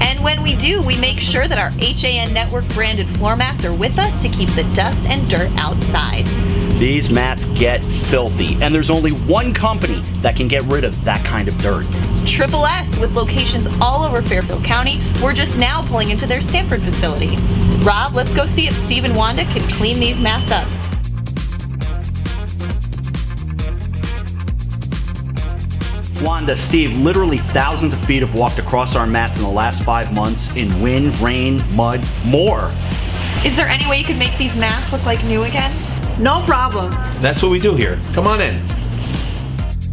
And when we do, we make sure that our HAN network branded floor mats are with us to keep the dust and dirt outside. These mats get filthy, and there's only one company that can get rid of that kind of dirt. Triple S, with locations all over Fairfield County. We're just now pulling into their Stamford facility. Rob, let's go see if Steve and Wanda can clean these mats up. Wanda, Steve, literally thousands of feet have walked across our mats in the last 5 months in wind, rain, mud, more. Is there any way you could make these mats look like new again? No problem. That's what we do here. Come on in.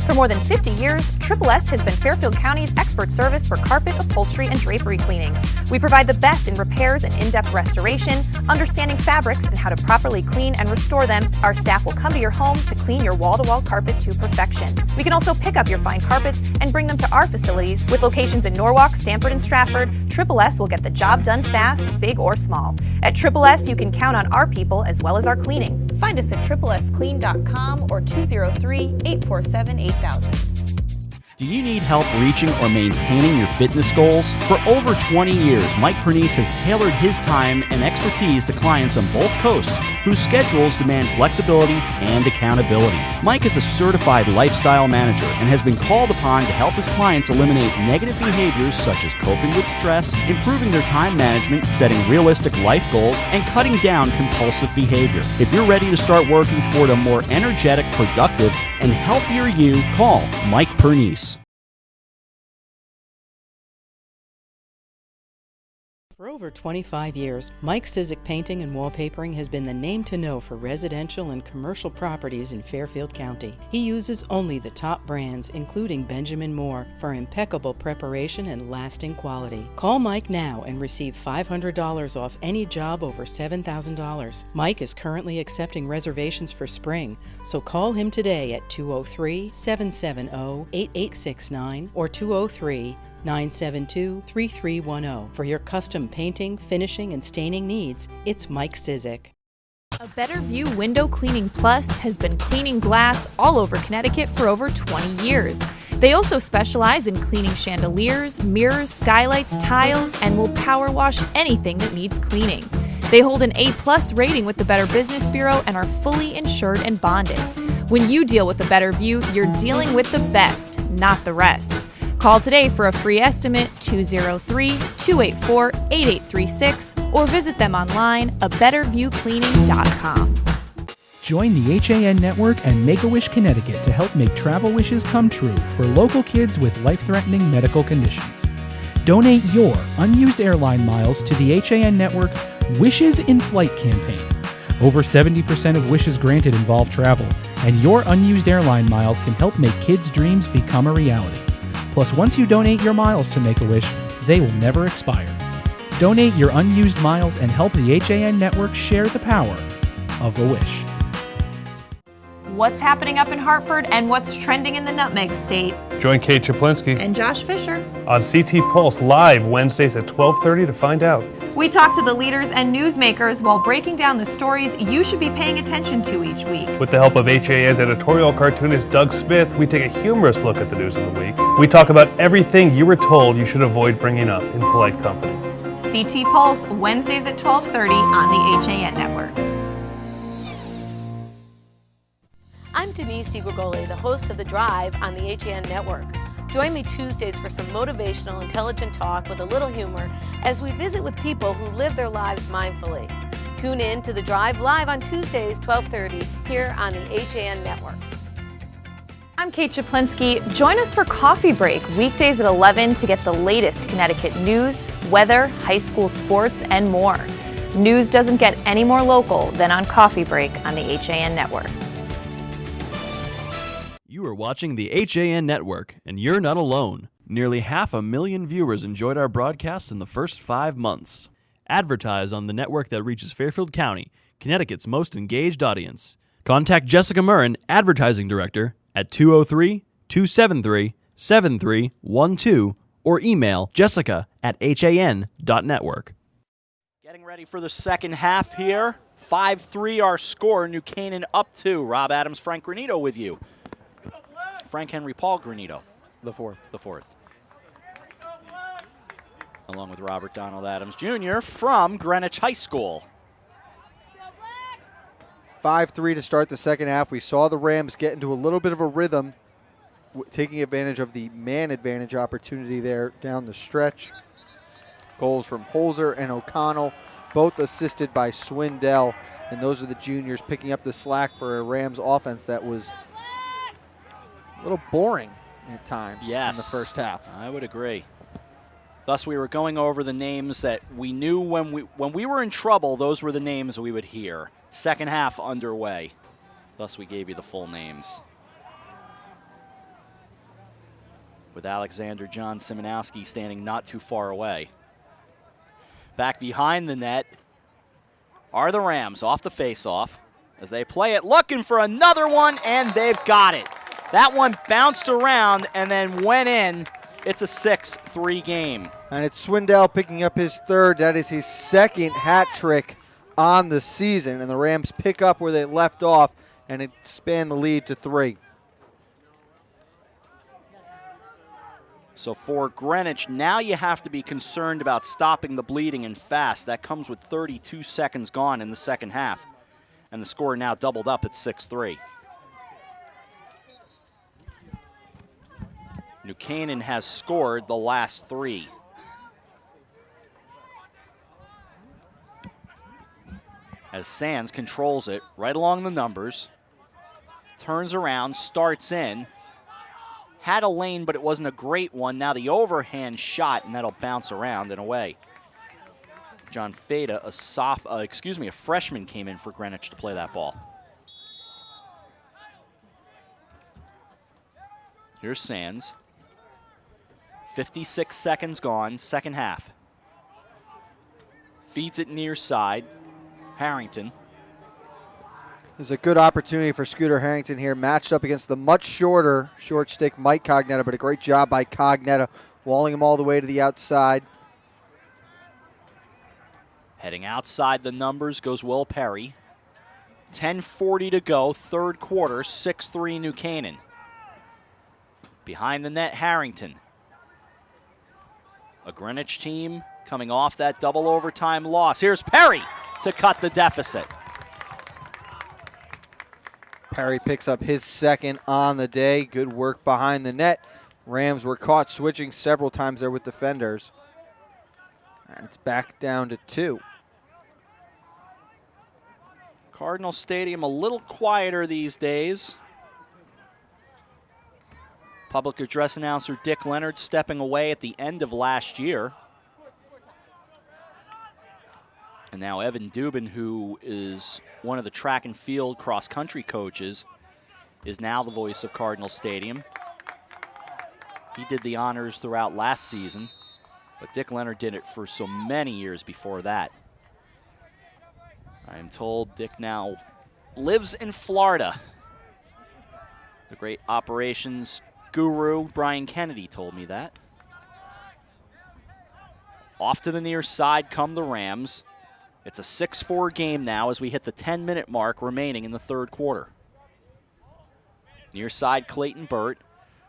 For more than 50 years, Triple S has been Fairfield County's expert service for carpet, upholstery, and drapery cleaning. We provide the best in repairs and in-depth restoration, understanding fabrics and how to properly clean and restore them. Our staff will come to your home to clean your wall-to-wall carpet to perfection. We can also pick up your fine carpets and bring them to our facilities. With locations in Norwalk, Stamford, and Stratford, Triple S will get the job done fast, big or small. At Triple S, you can count on our people as well as our cleaning. Find us at triplesclean.com or 203-847-8000. Do you need help reaching or maintaining your fitness goals? For over 20 years, Mike Pernice has tailored his time and expertise to clients on both coasts whose schedules demand flexibility and accountability. Mike is a certified lifestyle manager and has been called upon to help his clients eliminate negative behaviors such as coping with stress, improving their time management, setting realistic life goals, and cutting down compulsive behavior. If you're ready to start working toward a more energetic, productive, and healthier you, call Mike Pernice. For over 25 years, Mike Cizik Painting and Wallpapering has been the name to know for residential and commercial properties in Fairfield County. He uses only the top brands, including Benjamin Moore, for impeccable preparation and lasting quality. Call Mike now and receive $500 off any job over $7,000. Mike is currently accepting reservations for spring, so call him today at 203-770-8869 or 203-972-3310. For your custom painting, finishing, and staining needs, it's Mike Cizik. A Better View Window Cleaning Plus has been cleaning glass all over Connecticut for over 20 years. They also specialize in cleaning chandeliers, mirrors, skylights, tiles, and will power wash anything that needs cleaning. They hold an A+ rating with the Better Business Bureau and are fully insured and bonded. When you deal with the Better View, you're dealing with the best, not the rest. Call today for a free estimate, 203-284-8836, or visit them online, abetterviewcleaning.com. Join the HAN Network and Make-A-Wish Connecticut to help make travel wishes come true for local kids with life-threatening medical conditions. Donate your unused airline miles to the HAN Network Wishes in Flight campaign. Over 70% of wishes granted involve travel, and your unused airline miles can help make kids' dreams become a reality. Plus, once you donate your miles to Make-A-Wish, they will never expire. Donate your unused miles and help the HAN Network share the power of a wish. What's happening up in Hartford and what's trending in the Nutmeg State? Join Kate Chaplinsky And Josh Fisher on CT Pulse live Wednesdays at 12:30 to find out. We talk to the leaders and newsmakers while breaking down the stories you should be paying attention to each week. With the help of HAN's editorial cartoonist Doug Smith, we take a humorous look at the news of the week. We talk about everything you were told you should avoid bringing up in polite company. CT Pulse, Wednesdays at 12:30 on the HAN Network. I'm Denise DiGregoli, the host of The Drive on the HAN Network. Join me Tuesdays for some motivational, intelligent talk with a little humor as we visit with people who live their lives mindfully. Tune in to The Drive live on Tuesdays, 12:30, here on the HAN Network. I'm Kate Chaplinsky. Join us for Coffee Break, weekdays at 11 to get the latest Connecticut news, weather, high school sports, and more. News doesn't get any more local than on Coffee Break on the HAN Network. You are watching the HAN Network, and you're not alone. Nearly 500,000 viewers enjoyed our broadcasts in the first 5 months. Advertise on the network that reaches Fairfield County, Connecticut's most engaged audience. Contact Jessica Murrin, Advertising Director, at 203-273-7312 or email jessica@han.network. Getting ready for the second half here. 5-3 our score. New Canaan up 2. Rob Adams, Frank Granito with you. Frank Henry Paul Granito. The fourth. Along with Robert Donald Adams Jr. from Greenwich High School. 5-3 to start the second half. We saw the Rams get into a little bit of a rhythm, taking advantage of the man advantage opportunity there down the stretch. Goals from Holzer and O'Connell, both assisted by Swindell. And those are the juniors picking up the slack for a Rams offense that was a little boring at times yes, in the first half. I would agree. Thus, we were going over the names that we knew when we were in trouble, those were the names we would hear. Second half underway. Thus, we gave you the full names. With Alexander John Simonowski standing not too far away. Back behind the net are the Rams off the faceoff as they play it, looking for another one, and they've got it. That one bounced around and then went in. It's a 6-3 game. And it's Swindell picking up his third. That is his second hat trick on the season. And the Rams pick up where they left off and expand the lead to 3. So for Greenwich, now you have to be concerned about stopping the bleeding and fast. That comes with 32 seconds gone in the second half. And the score now doubled up at 6-3. New Canaan has scored the last 3. As Sands controls it right along the numbers, turns around, starts in, had a lane, but it wasn't a great one. Now the overhand shot, and that'll bounce around and away. John Fada, a freshman, came in for Greenwich to play that ball. Here's Sands. 56 seconds gone, second half. Feeds it near side. Harrington. There's a good opportunity for Scooter Harrington here, matched up against the much shorter short stick Mike Cognetta, but a great job by Cognetta, walling him all the way to the outside. Heading outside the numbers goes Will Perry. 10:40 to go, third quarter, 6-3 New Canaan. Behind the net, Harrington. A Greenwich team coming off that double overtime loss. Here's Perry to cut the deficit. Perry picks up his second on the day. Good work behind the net. Rams were caught switching several times there with defenders. And it's back down to 2. Cardinal Stadium a little quieter these days. Public address announcer Dick Leonard stepping away at the end of last year. And now Evan Dubin, who is one of the track and field cross-country coaches, is now the voice of Cardinal Stadium. He did the honors throughout last season, but Dick Leonard did it for so many years before that. I am told Dick now lives in Florida. The great operations guru Brian Kennedy told me that. Off to the near side come the Rams. It's a 6-4 game now as we hit the 10-minute mark remaining in the third quarter. Near side Clayton Burt,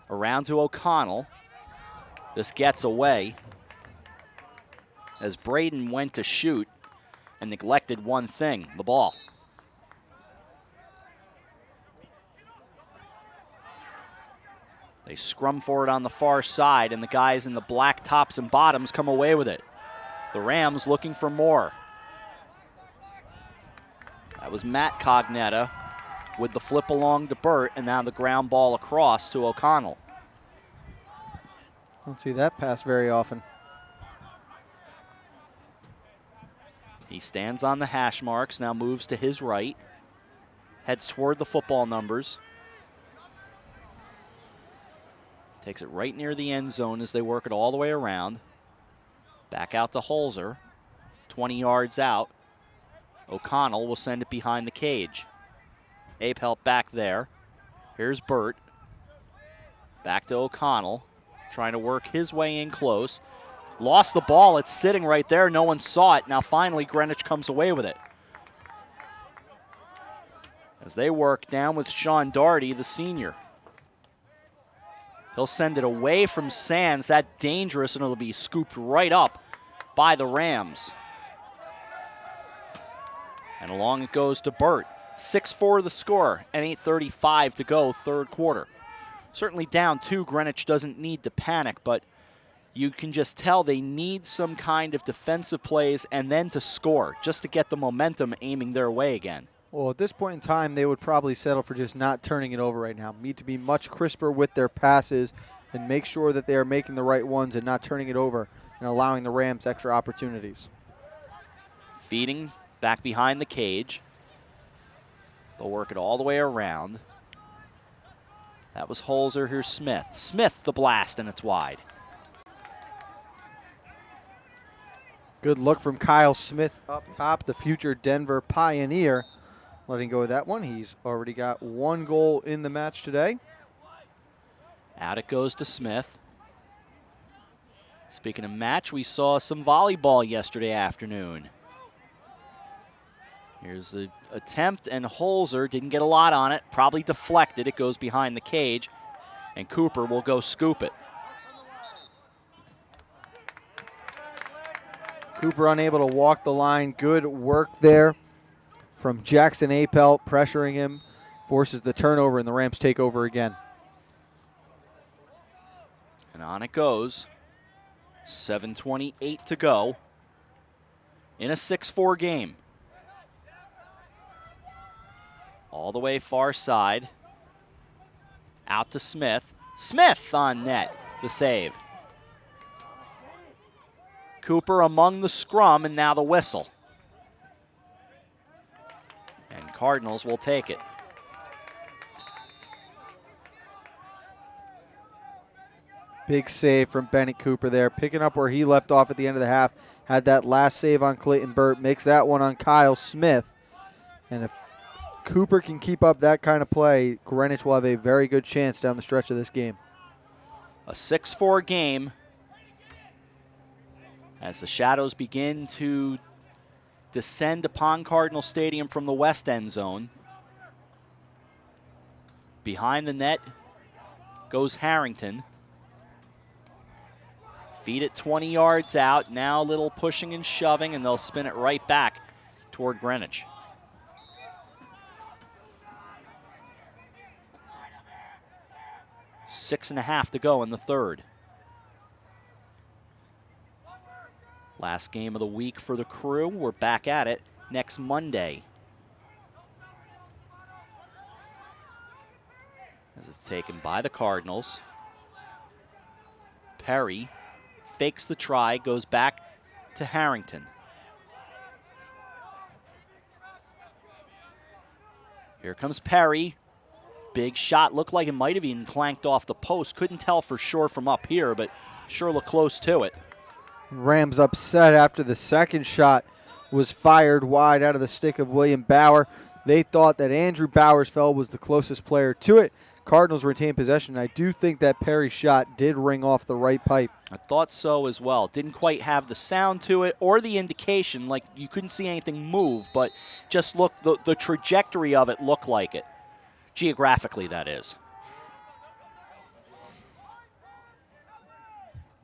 around to O'Connell. This gets away as Braden went to shoot and neglected one thing, the ball. They scrum for it on the far side, and the guys in the black tops and bottoms come away with it. The Rams looking for more. That was Matt Cognetta with the flip along to Burt, and now the ground ball across to O'Connell. Don't see that pass very often. He stands on the hash marks, now moves to his right, heads toward the football numbers. Takes it right near the end zone as they work it all the way around. Back out to Holzer, 20 yards out. O'Connell will send it behind the cage. Abe help back there. Here's Burt. Back to O'Connell, trying to work his way in close. Lost the ball, it's sitting right there, no one saw it. Now finally Greenwich comes away with it. As they work down with Sean Doherty, the senior. He'll send it away from Sands. That's dangerous, and it'll be scooped right up by the Rams. And along it goes to Burt. 6-4 the score, and 8:35 to go, third quarter. Certainly down 2, Greenwich doesn't need to panic, but you can just tell they need some kind of defensive plays and then to score, just to get the momentum aiming their way again. Well, at this point in time, they would probably settle for just not turning it over right now. Need to be much crisper with their passes and make sure that they are making the right ones and not turning it over and allowing the Rams extra opportunities. Feeding back behind the cage. They'll work it all the way around. That was Holzer. Here's Smith. Smith, the blast, and it's wide. Good look from Kyle Smith up top, the future Denver Pioneer. Letting go of that one. He's already got 1 goal in the match today. Out it goes to Smith. Speaking of match, we saw some volleyball yesterday afternoon. Here's the attempt, and Holzer didn't get a lot on it. Probably deflected. It goes behind the cage, and Cooper will go scoop it. Cooper unable to walk the line. Good work there from Jackson Apelt, pressuring him. Forces the turnover, and the Rams take over again. And on it goes. 7:28 to go in a 6-4 game. All the way far side. Out to Smith. Smith on net. The save. Cooper among the scrum, and now the whistle. And Cardinals will take it. Big save from Bennett Cooper there, picking up where he left off at the end of the half. Had that last save on Clayton Burt, makes that one on Kyle Smith. And if Cooper can keep up that kind of play, Greenwich will have a very good chance down the stretch of this game. A 6-4 game as the shadows begin to descend upon Cardinal Stadium from the west end zone. Behind the net goes Harrington. Feed it 20 yards out. Now a little pushing and shoving, and they'll spin it right back toward Greenwich. Six and a half to go in the third. Last game of the week for the Crew. We're back at it next Monday. As it's taken by the Cardinals. Perry fakes the try, goes back to Harrington. Here comes Perry. Big shot, looked like it might have even clanked off the post. Couldn't tell for sure from up here, but sure looked close to it. Rams upset after the second shot was fired wide out of the stick of William Bauer. They thought that Andrew Bowersfeld was the closest player to it. Cardinals retain possession. I do think that Perry shot did ring off the right pipe. I thought so as well. Didn't quite have the sound to it or the indication, like you couldn't see anything move, but just look, the trajectory of it looked like it. Geographically, that is.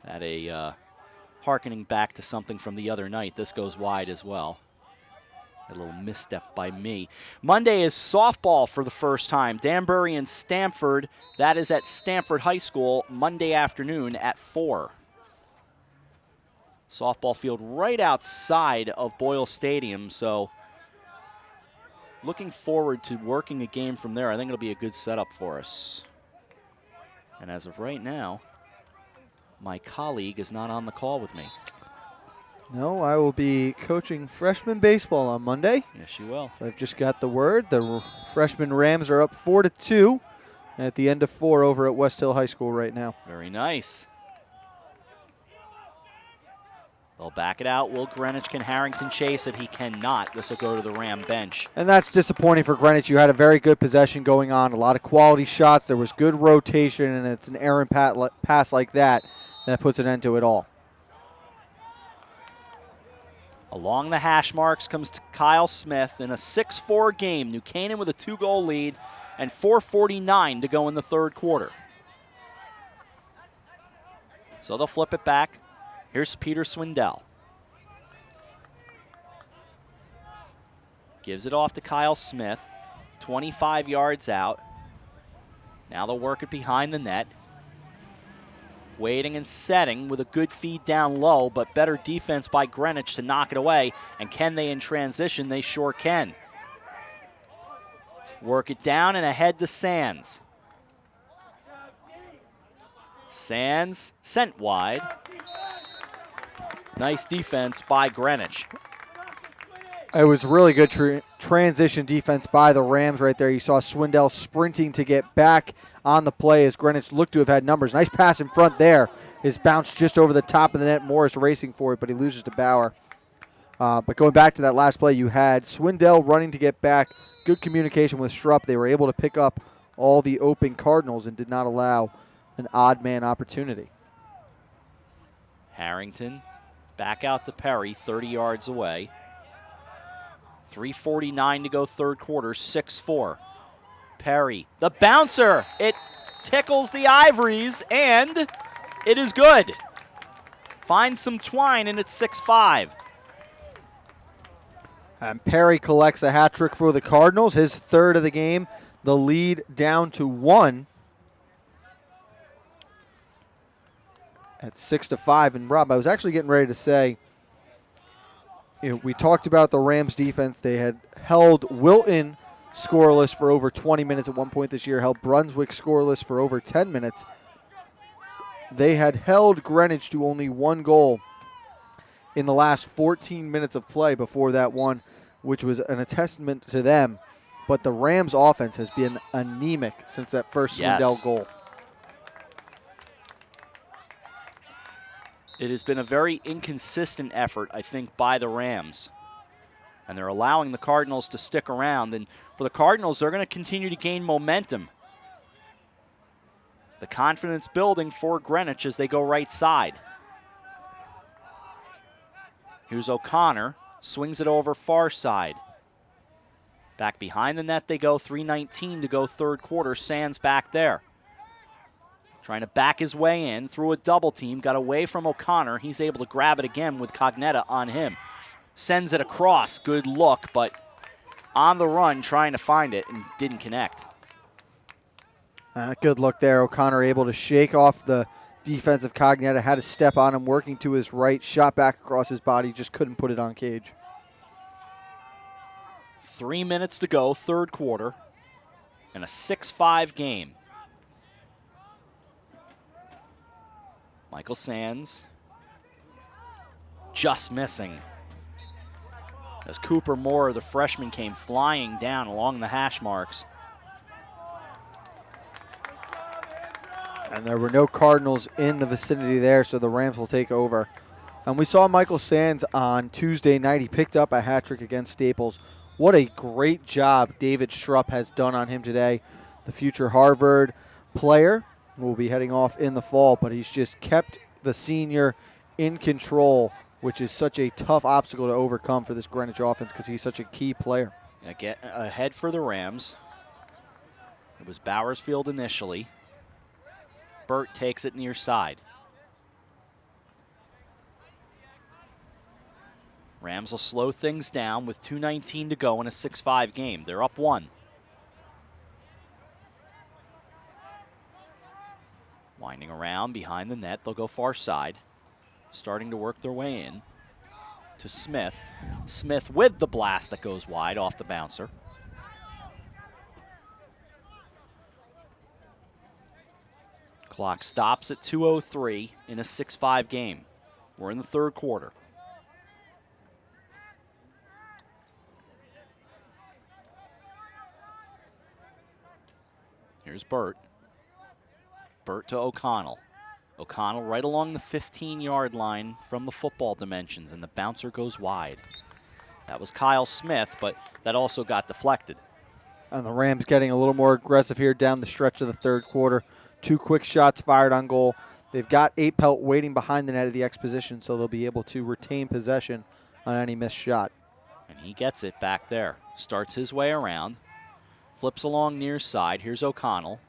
At a hearkening back to something from the other night, this goes wide as well. A little misstep by me. Monday is softball for the first time. Danbury and Stamford. That is at Stamford High School Monday afternoon at 4. Softball field right outside of Boyle Stadium, so looking forward to working a game from there. I think it'll be a good setup for us. And as of right now, my colleague is not on the call with me. No, I will be coaching freshman baseball on Monday. Yes, you will. So I've just got the word. The freshman Rams are up 4-2 at the end of 4 over at West Hill High School right now. Very nice. They'll back it out. Will Greenwich, can Harrington chase it? He cannot. This will go to the Ram bench. And that's disappointing for Greenwich. You had a very good possession going on, a lot of quality shots. There was good rotation, and it's an errant pass like that puts an end to it all. Along the hash marks comes to Kyle Smith in a 6-4 game. New Canaan with a 2-goal lead and 4:49 to go in the third quarter. So they'll flip it back. Here's Peter Swindell. Gives it off to Kyle Smith. 25 yards out. Now they'll work it behind the net. Waiting and setting with a good feed down low, but better defense by Greenwich to knock it away. And can they in transition? They sure can. Work it down and ahead to Sands. Sands sent wide. Nice defense by Greenwich. It was really good transition defense by the Rams right there. You saw Swindell sprinting to get back on the play as Greenwich looked to have had numbers. Nice pass in front there. His bounce just over the top of the net. Morris racing for it, but he loses to Bauer. But going back to that last play, you had Swindell running to get back. Good communication with Strupp. They were able to pick up all the open Cardinals and did not allow an odd man opportunity. Harrington back out to Perry, 30 yards away. 3:49 to go third quarter, 6-4. Perry, the bouncer. It tickles the Ivories, and it is good. Finds some twine, and it's 6-5. And Perry collects a hat trick for the Cardinals, his third of the game. The lead down to 1 at 6-5. And Rob, I was actually getting ready to say, we talked about the Rams defense. They had held Wilton scoreless for over 20 minutes at one point this year, held Brunswick scoreless for over 10 minutes. They had held Greenwich to only 1 goal in the last 14 minutes of play before that one, which was a testament to them. But the Rams offense has been anemic since that first Swindell goal. It has been a very inconsistent effort, I think, by the Rams. And they're allowing the Cardinals to stick around. And for the Cardinals, they're going to continue to gain momentum. The confidence building for Greenwich as they go right side. Here's O'Connor, swings it over far side. Back behind the net they go, 3:19 to go third quarter. Sands back there. Trying to back his way in through a double team. Got away from O'Connor. He's able to grab it again with Cognetta on him. Sends it across. Good look, but on the run trying to find it and didn't connect. Good look there. O'Connor able to shake off the defensive Cognetta. Had a step on him, working to his right. Shot back across his body. Just couldn't put it on cage. 3 minutes to go, third quarter. And a 6-5 game. Michael Sands just missing. As Cooper Moore, the freshman, came flying down along the hash marks. And there were no Cardinals in the vicinity there, so the Rams will take over. And we saw Michael Sands on Tuesday night. He picked up a hat trick against Staples. What a great job David Strupp has done on him today. The future Harvard player will be heading off in the fall, but he's just kept the senior in control, which is such a tough obstacle to overcome for this Greenwich offense because he's such a key player. Get ahead for the Rams. It was Bowersfield initially. Burt takes it near side. Rams will slow things down with 2:19 to go in a 6-5 game. They're up 1. Winding around behind the net, they'll go far side. Starting to work their way in to Smith. Smith with the blast that goes wide off the bouncer. Clock stops at 2:03 in a 6-5 game. We're in the third quarter. Here's Burt. Burt to O'Connell. O'Connell right along the 15-yard line from the football dimensions, and the bouncer goes wide. That was Kyle Smith, but that also got deflected. And the Rams getting a little more aggressive here down the stretch of the third quarter. 2 quick shots fired on goal. They've got Apelt waiting behind the net of the exposition, so they'll be able to retain possession on any missed shot. And he gets it back there. Starts his way around. Flips along near side. Here's O'Connell.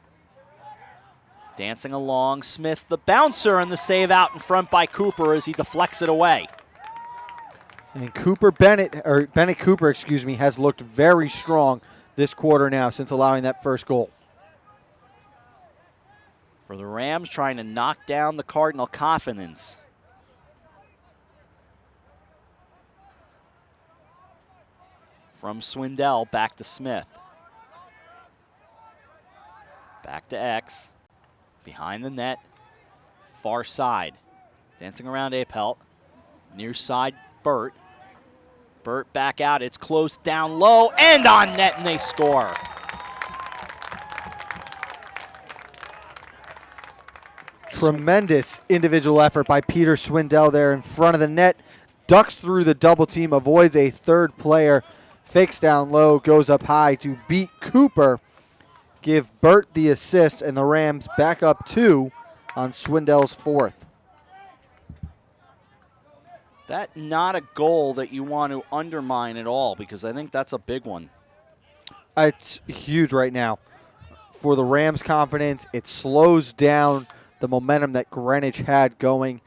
Dancing along. Smith, the bouncer, and the save out in front by Cooper as he deflects it away. And Bennett Cooper, has looked very strong this quarter now since allowing that first goal. For the Rams, trying to knock down the Cardinal confidence. From Swindell back to Smith. back to X. Behind the net. Far side. Dancing around Apelt. Near side, Burt. Burt back out. It's close down low and on net, and they score. Tremendous individual effort by Peter Swindell there in front of the net. Ducks through the double team, avoids a third player, fakes down low, goes up high to beat Cooper, give Burt the assist, and the Rams back up 2 on Swindell's fourth. That not a goal that you want to undermine at all, because I think that's a big one. It's huge right now for the Rams' confidence. It slows down the momentum that Greenwich had going.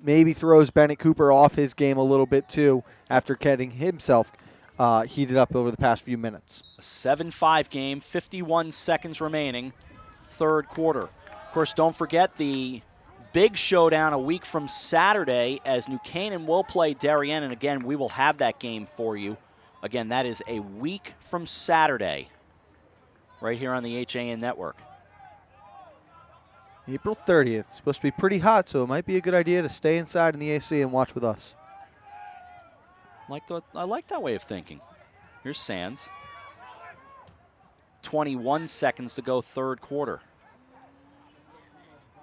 Maybe throws Bennett Cooper off his game a little bit too after getting himself heated up over the past few minutes. A 7-5 game, 51 seconds remaining, third quarter. Of course, don't forget the big showdown a week from Saturday as New Canaan will play Darien, and again, we will have that game for you. Again, that is a week from Saturday right here on the HAN Network. April 30th. It's supposed to be pretty hot, so it might be a good idea to stay inside in the AC and watch with us. I like that way of thinking. Here's Sands. 21 seconds to go, third quarter.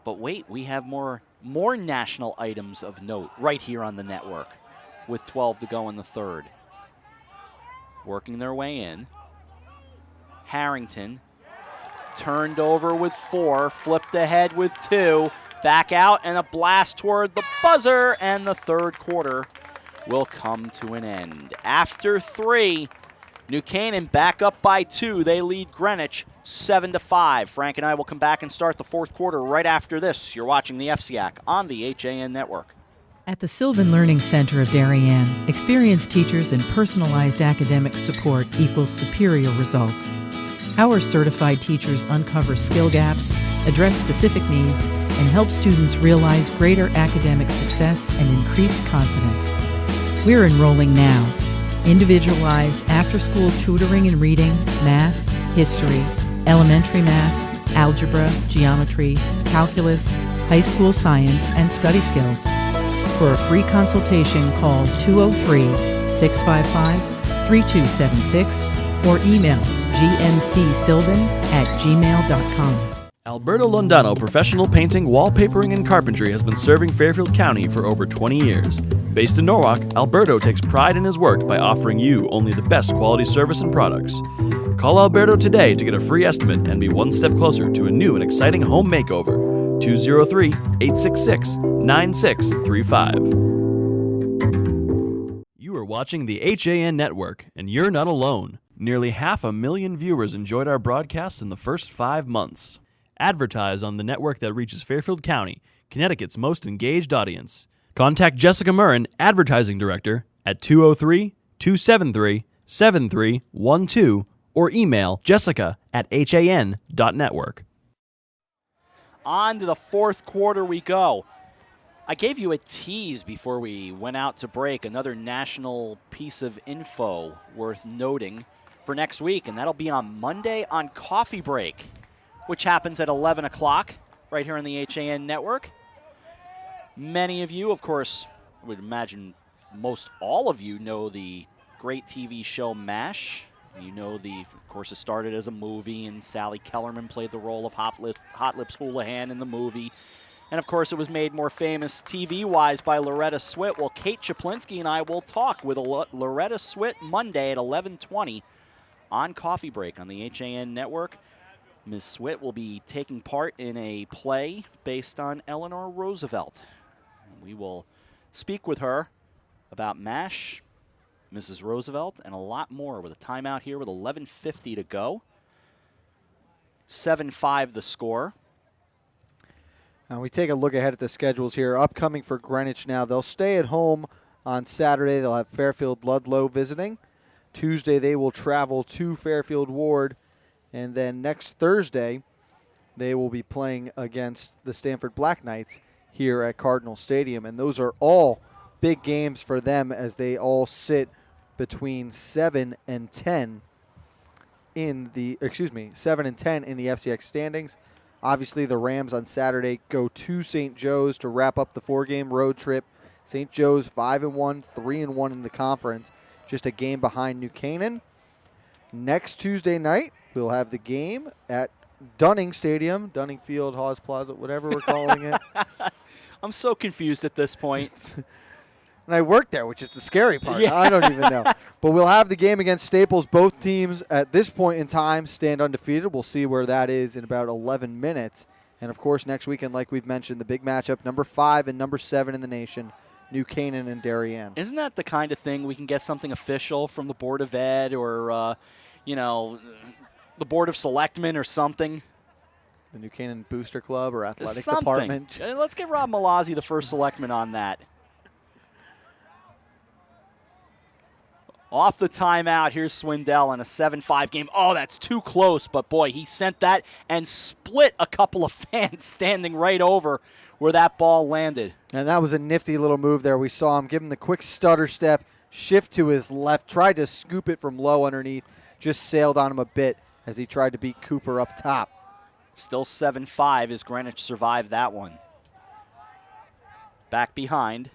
But wait, we have more national items of note right here on the network with 12 to go in the third. Working their way in. Harrington turned over with 4, flipped ahead with 2, back out, and a blast toward the buzzer, and the third quarter will come to an end. After 3, New Canaan back up by 2. They lead Greenwich 7-5. Frank and I will come back and start the fourth quarter right after this. You're watching the FCAC on the HAN Network. At the Sylvan Learning Center of Darien, experienced teachers and personalized academic support equals superior results. Our certified teachers uncover skill gaps, address specific needs, and help students realize greater academic success and increased confidence. We're enrolling now. Individualized after-school tutoring in reading, math, history, elementary math, algebra, geometry, calculus, high school science, and study skills. For a free consultation, call 203-655-3276 or email gmcsylvan@gmail.com. Alberto Londano Professional Painting, Wallpapering, and Carpentry has been serving Fairfield County for over 20 years. Based in Norwalk, Alberto takes pride in his work by offering you only the best quality service and products. Call Alberto today to get a free estimate and be one step closer to a new and exciting home makeover. 203-866-9635. You are watching the HAN Network, and you're not alone. Nearly 500,000 viewers enjoyed our broadcasts in the first 5 months. Advertise on the network that reaches Fairfield County, Connecticut's most engaged audience. Contact Jessica Murrin, Advertising Director, at 203-273-7312 or email jessica@han.network. On to the fourth quarter we go. I gave you a tease before we went out to break, another national piece of info worth noting for next week, and that'll be on Monday on Coffee Break, which happens at 11 o'clock right here on the HAN Network. Many of you, of course, I would imagine most all of you know the great TV show MASH. You know, of course, it started as a movie, and Sally Kellerman played the role of Hot Lips Houlihan in the movie. And, of course, it was made more famous TV-wise by Loretta Swit. Well, Kate Chaplinsky and I will talk with Loretta Swit Monday at 11:20 on Coffee Break on the HAN Network. Ms. Swit will be taking part in a play based on Eleanor Roosevelt. We will speak with her about MASH, Mrs. Roosevelt, and a lot more with a timeout here with 11:50 to go. 7-5 the score. And we take a look ahead at the schedules here. Upcoming for Greenwich now. They'll stay at home on Saturday. They'll have Fairfield Ludlow visiting. Tuesday they will travel to Fairfield Ward. And then next Thursday they will be playing against the Stanford Black Knights here at Cardinal Stadium. And those are all big games for them as they all sit between 7 and 10 in the 7 and 10 in the FCX standings. Obviously, the Rams on Saturday go to St. Joe's to wrap up the 4-game road trip. St. Joe's 5-1, 3-1 in the conference, just a game behind New Canaan. Next Tuesday night, we'll have the game at Dunning Stadium, Dunning Field, Hawes Plaza, whatever we're calling it. I'm so confused at this point. And I work there, which is the scary part. Yeah. I don't even know. But we'll have the game against Staples. Both teams at this point in time stand undefeated. We'll see where that is in about 11 minutes. And, of course, next weekend, like we've mentioned, the big matchup, number 5 and number 7 in the nation, New Canaan and Darien. Isn't that the kind of thing we can get something official from the Board of Ed or, the Board of Selectmen or something? The New Canaan Booster Club or Athletic Something. Department. Let's get Rob Malazzi, the first selectman, on that. Off the timeout, here's Swindell in a 7-5 game. Oh, that's too close, but boy, he sent that and split a couple of fans standing right over where that ball landed. And that was a nifty little move there. We saw him give him the quick stutter step, shift to his left, tried to scoop it from low underneath, just sailed on him a bit as he tried to beat Cooper up top. Still 7-5 as Greenwich survived that one. Back behind.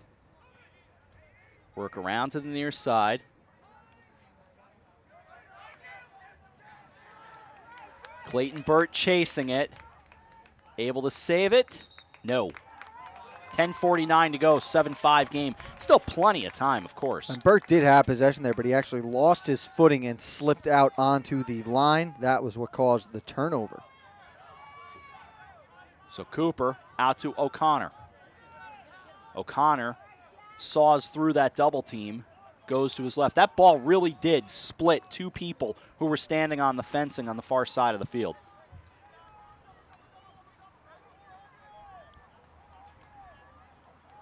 Work around to the near side. Clayton Burt chasing it. Able to save it? No. 10:49 to go, 7-5 game. Still plenty of time, of course. And Burt did have possession there, but he actually lost his footing and slipped out onto the line. That was what caused the turnover. So Cooper out to O'Connor. O'Connor saws through that double team, goes to his left. That ball really did split two people who were standing on the fencing on the far side of the field.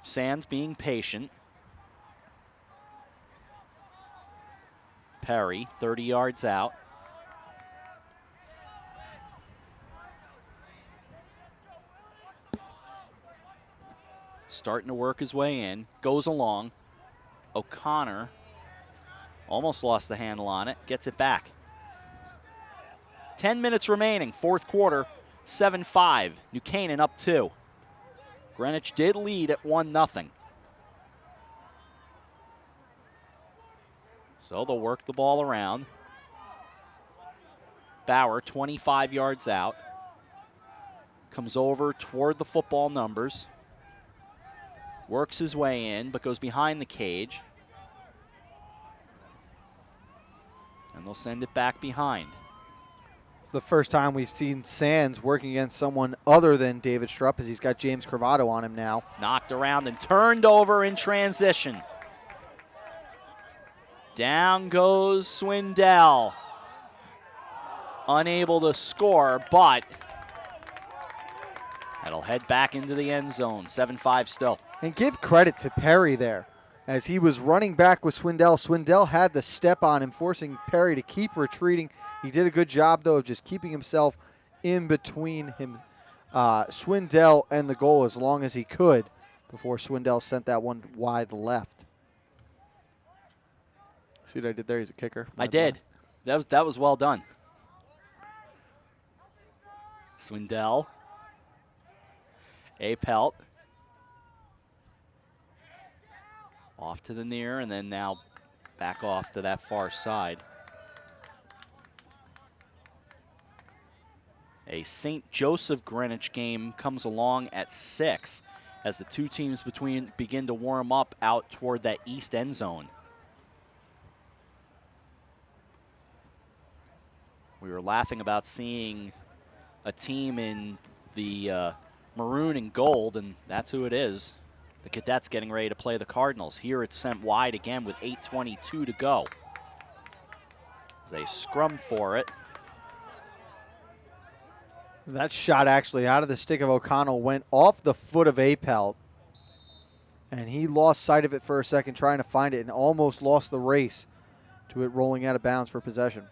Sands being patient. Perry, 30 yards out. Starting to work his way in. Goes along. O'Connor almost lost the handle on it. Gets it back. 10 minutes remaining. Fourth quarter. 7-5. New Canaan up 2. Greenwich did lead at 1-0. So they'll work the ball around. Bauer, 25 yards out. Comes over toward the football numbers. Works his way in, but goes behind the cage. And they'll send it back behind. It's the first time we've seen Sands working against someone other than David Strupp, as he's got James Cravato on him now. Knocked around and turned over in transition. Down goes Swindell. Unable to score, but that'll head back into the end zone. 7-5 still. And give credit to Perry there. As he was running back with Swindell, Swindell had the step on him, forcing Perry to keep retreating. He did a good job, though, of just keeping himself in between him, Swindell and the goal as long as he could before Swindell sent that one wide left. See what I did there? He's a kicker. I did. That was well done. Swindell. Apelt. Off to the near, and then now back off to that far side. A St. Joseph Greenwich game comes along at 6 as the two teams begin to warm up out toward that east end zone. We were laughing about seeing a team in the maroon and gold, and that's who it is. The Cadets getting ready to play the Cardinals. Here it's sent wide again with 8:22 to go. As they scrum for it. That shot actually out of the stick of O'Connell went off the foot of Apelt. And he lost sight of it for a second trying to find it and almost lost the race to it rolling out of bounds for possession.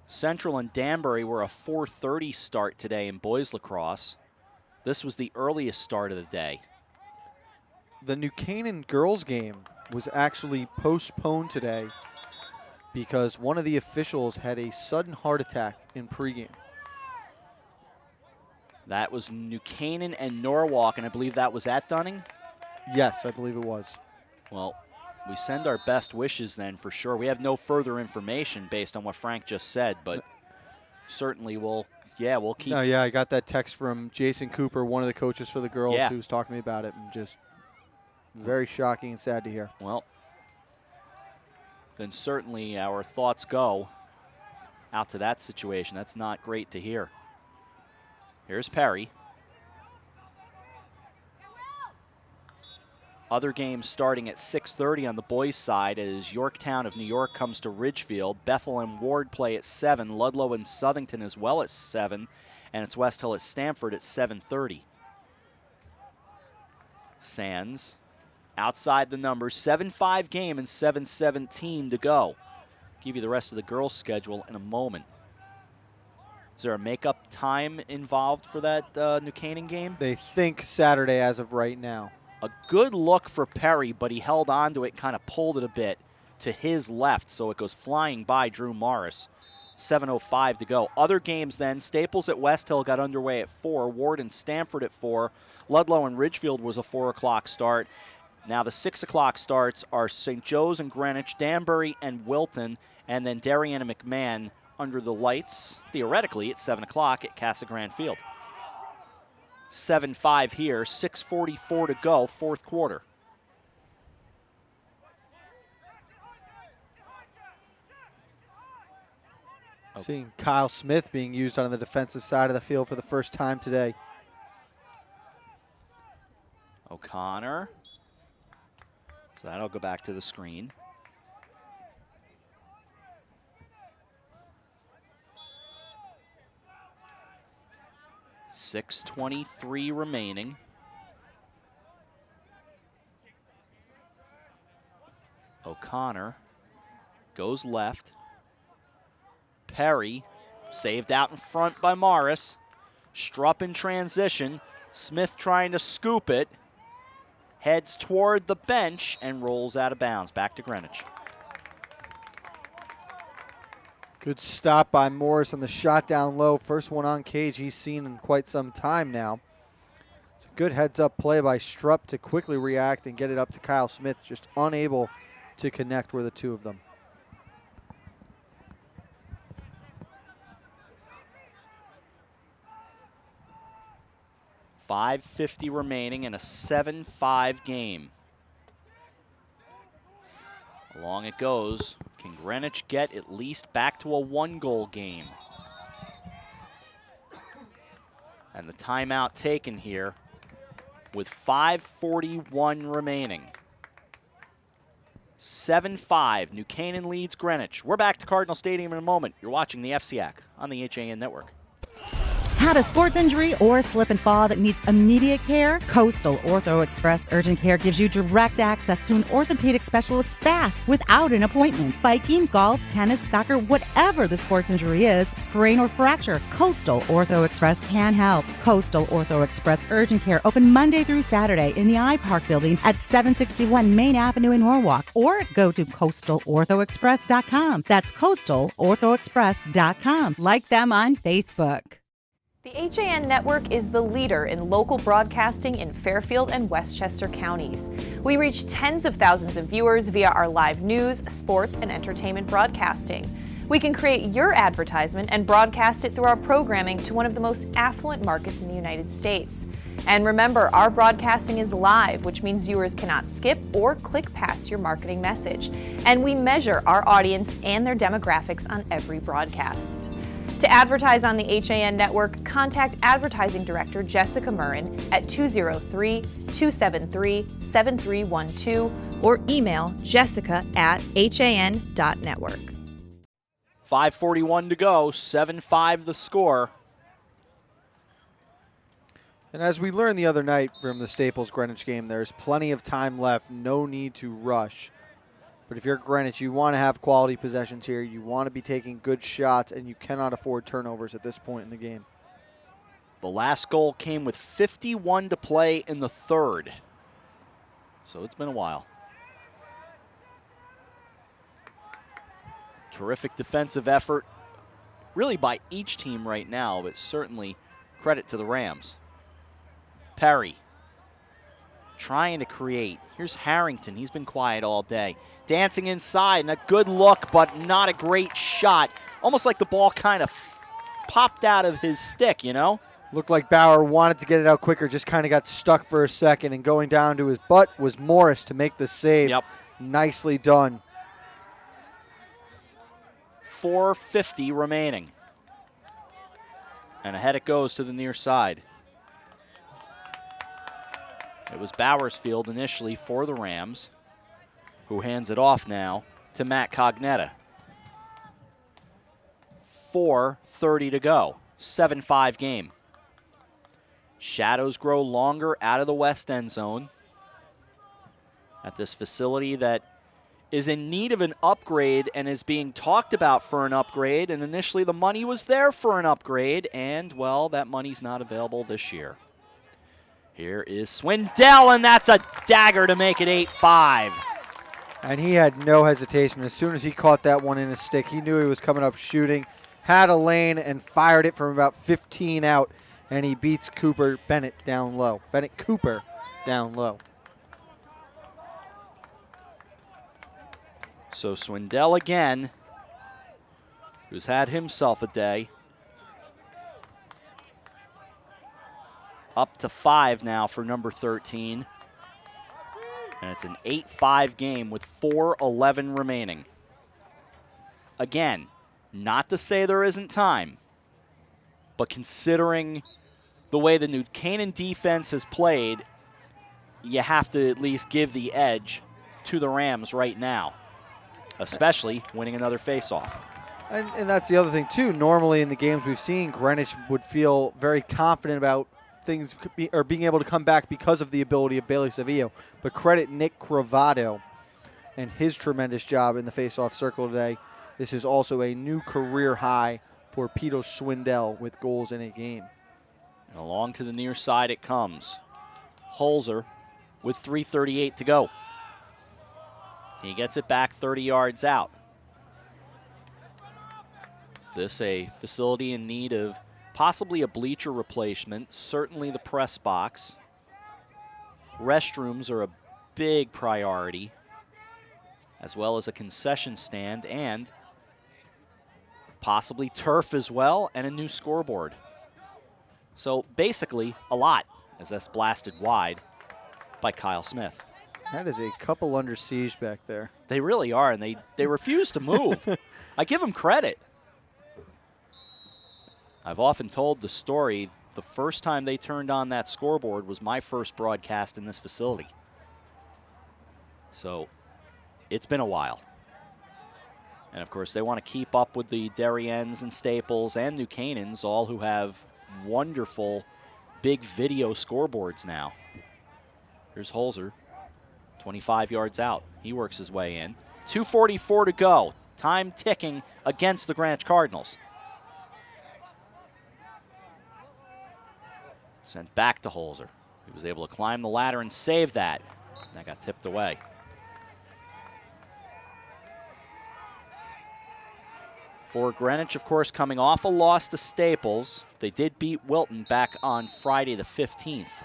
Central and Danbury were a 4:30 start today in boys lacrosse. This was the earliest start of the day. The New Canaan girls game was actually postponed today because one of the officials had a sudden heart attack in pregame. That was New Canaan and Norwalk, and I believe that was at Dunning? Yes, I believe it was. Well, we send our best wishes then for sure. We have no further information based on what Frank just said, but certainly we'll keep. No, yeah, I got that text from Jason Cooper, one of the coaches for the girls, Yeah. who was talking to me about it, and just very shocking and sad to hear. Well, then certainly our thoughts go out to that situation. That's not great to hear. Here's Perry. Other games starting at 6:30 on the boys' side as Yorktown of New York comes to Ridgefield. Bethel and Ward play at 7. Ludlow and Southington as well at 7. And it's West Hill at Stamford at 7:30. Sands outside the numbers. 7-5 game and 7:17 to go. Give you the rest of the girls' schedule in a moment. Is there a makeup time involved for that New Canaan game? They think Saturday as of right now. A good look for Perry, but he held on to it, kind of pulled it a bit to his left, so it goes flying by Drew Morris. 7:05 to go. Other games then, Staples at West Hill got underway at 4. Ward and Stamford at 4. Ludlow and Ridgefield was a 4 o'clock start. Now the 6 o'clock starts are St. Joe's and Greenwich, Danbury and Wilton, and then Darien and McMahon under the lights, theoretically, at 7 o'clock at Casa Grande Field. 7-5 here, 6:44 to go, fourth quarter. Seeing Kyle Smith being used on the defensive side of the field for the first time today. O'Connor. So that'll go back to the screen. .6:23 remaining. O'Connor goes left. Perry saved out in front by Morris. Strupp in transition. Smith trying to scoop it. Heads toward the bench and rolls out of bounds. Back to Greenwich. Good stop by Morris on the shot down low. First one on cage he's seen in quite some time now. It's a good heads-up play by Strupp to quickly react and get it up to Kyle Smith, just unable to connect with the two of them. .550 remaining in a 7-5 game. Along it goes. Can Greenwich get at least back to a one-goal game? And the timeout taken here with 5:41 remaining. 7-5, New Canaan leads Greenwich. We're back to Cardinal Stadium in a moment. You're watching the FCAC on the HAN Network. Had a sports injury or slip and fall that needs immediate care? Coastal Ortho Express Urgent Care gives you direct access to an orthopedic specialist fast without an appointment. Biking, golf, tennis, soccer, whatever the sports injury is, sprain or fracture, Coastal Ortho Express can help. Coastal Ortho Express Urgent Care open Monday through Saturday in the iPark building at 761 Main Avenue in Norwalk, or go to coastalorthoexpress.com. That's coastalorthoexpress.com. Like them on Facebook. The HAN Network is the leader in local broadcasting in Fairfield and Westchester counties. We reach tens of thousands of viewers via our live news, sports, and entertainment broadcasting. We can create your advertisement and broadcast it through our programming to one of the most affluent markets in the United States. And remember, our broadcasting is live, which means viewers cannot skip or click past your marketing message. And we measure our audience and their demographics on every broadcast. To advertise on the HAN Network, contact Advertising Director Jessica Murrin at 203-273-7312 or email jessica@han.network. 5:41 to go, 7-5 the score. And as we learned the other night from the Staples Greenwich game, there's plenty of time left, no need to rush. But if you're Greenwich, you want to have quality possessions here. You want to be taking good shots, and you cannot afford turnovers at this point in the game. The last goal came with 51 to play in the third. So it's been a while. Terrific defensive effort, really by each team right now, but certainly credit to the Rams. Perry trying to create. Here's Harrington. He's been quiet all day. Dancing inside, and a good look, but not a great shot. Almost like the ball kind of popped out of his stick, you know? Looked like Bauer wanted to get it out quicker, just kind of got stuck for a second, and going down to his butt was Morris to make the save. Yep. Nicely done. 4:50 remaining. And ahead it goes to the near side. It was Bauer's field initially for the Rams, who hands it off now to Matt Cognetta. 4:30 to go. 7-5 game. Shadows grow longer out of the west end zone at this facility that is in need of an upgrade and is being talked about for an upgrade. And initially the money was there for an upgrade, and, well, that money's not available this year. Here is Swindell, and that's a dagger to make it 8-5. And he had no hesitation. As soon as he caught that one in his stick, he knew he was coming up shooting, had a lane, and fired it from about 15 out, and he beats Bennett down low. Bennett Cooper down low. So Swindell again, who's had himself a day. Up to 5 now for number 13. And it's an 8-5 game with 4:11 remaining. Again, not to say there isn't time, but considering the way the New Canaan defense has played, you have to at least give the edge to the Rams right now, especially winning another faceoff. And that's the other thing, too. Normally in the games we've seen, Greenwich would feel very confident about things being able to come back because of the ability of Bailey Savillo. But credit Nick Cravado and his tremendous job in the faceoff circle today. This is also a new career high for Peter Swindell with goals in a game. And along to the near side it comes. Holzer with 3:38 to go. He gets it back 30 yards out. This a facility in need of possibly a bleacher replacement, certainly the press box. Restrooms are a big priority, as well as a concession stand and possibly turf as well, and a new scoreboard. So basically a lot, as that's blasted wide by Kyle Smith. That is a couple under siege back there. They really are, and they refuse to move. I give them credit. I've often told the story, the first time they turned on that scoreboard was my first broadcast in this facility. So it's been a while. And of course, they want to keep up with the Darriens and Staples and New Canaans, all who have wonderful big video scoreboards now. Here's Holzer, 25 yards out. He works his way in. 2:44 to go. Time ticking against the Greenwich Cardinals. Sent back to Holzer. He was able to climb the ladder and save that. And that got tipped away. For Greenwich, of course, coming off a loss to Staples, they did beat Wilton back on Friday the 15th.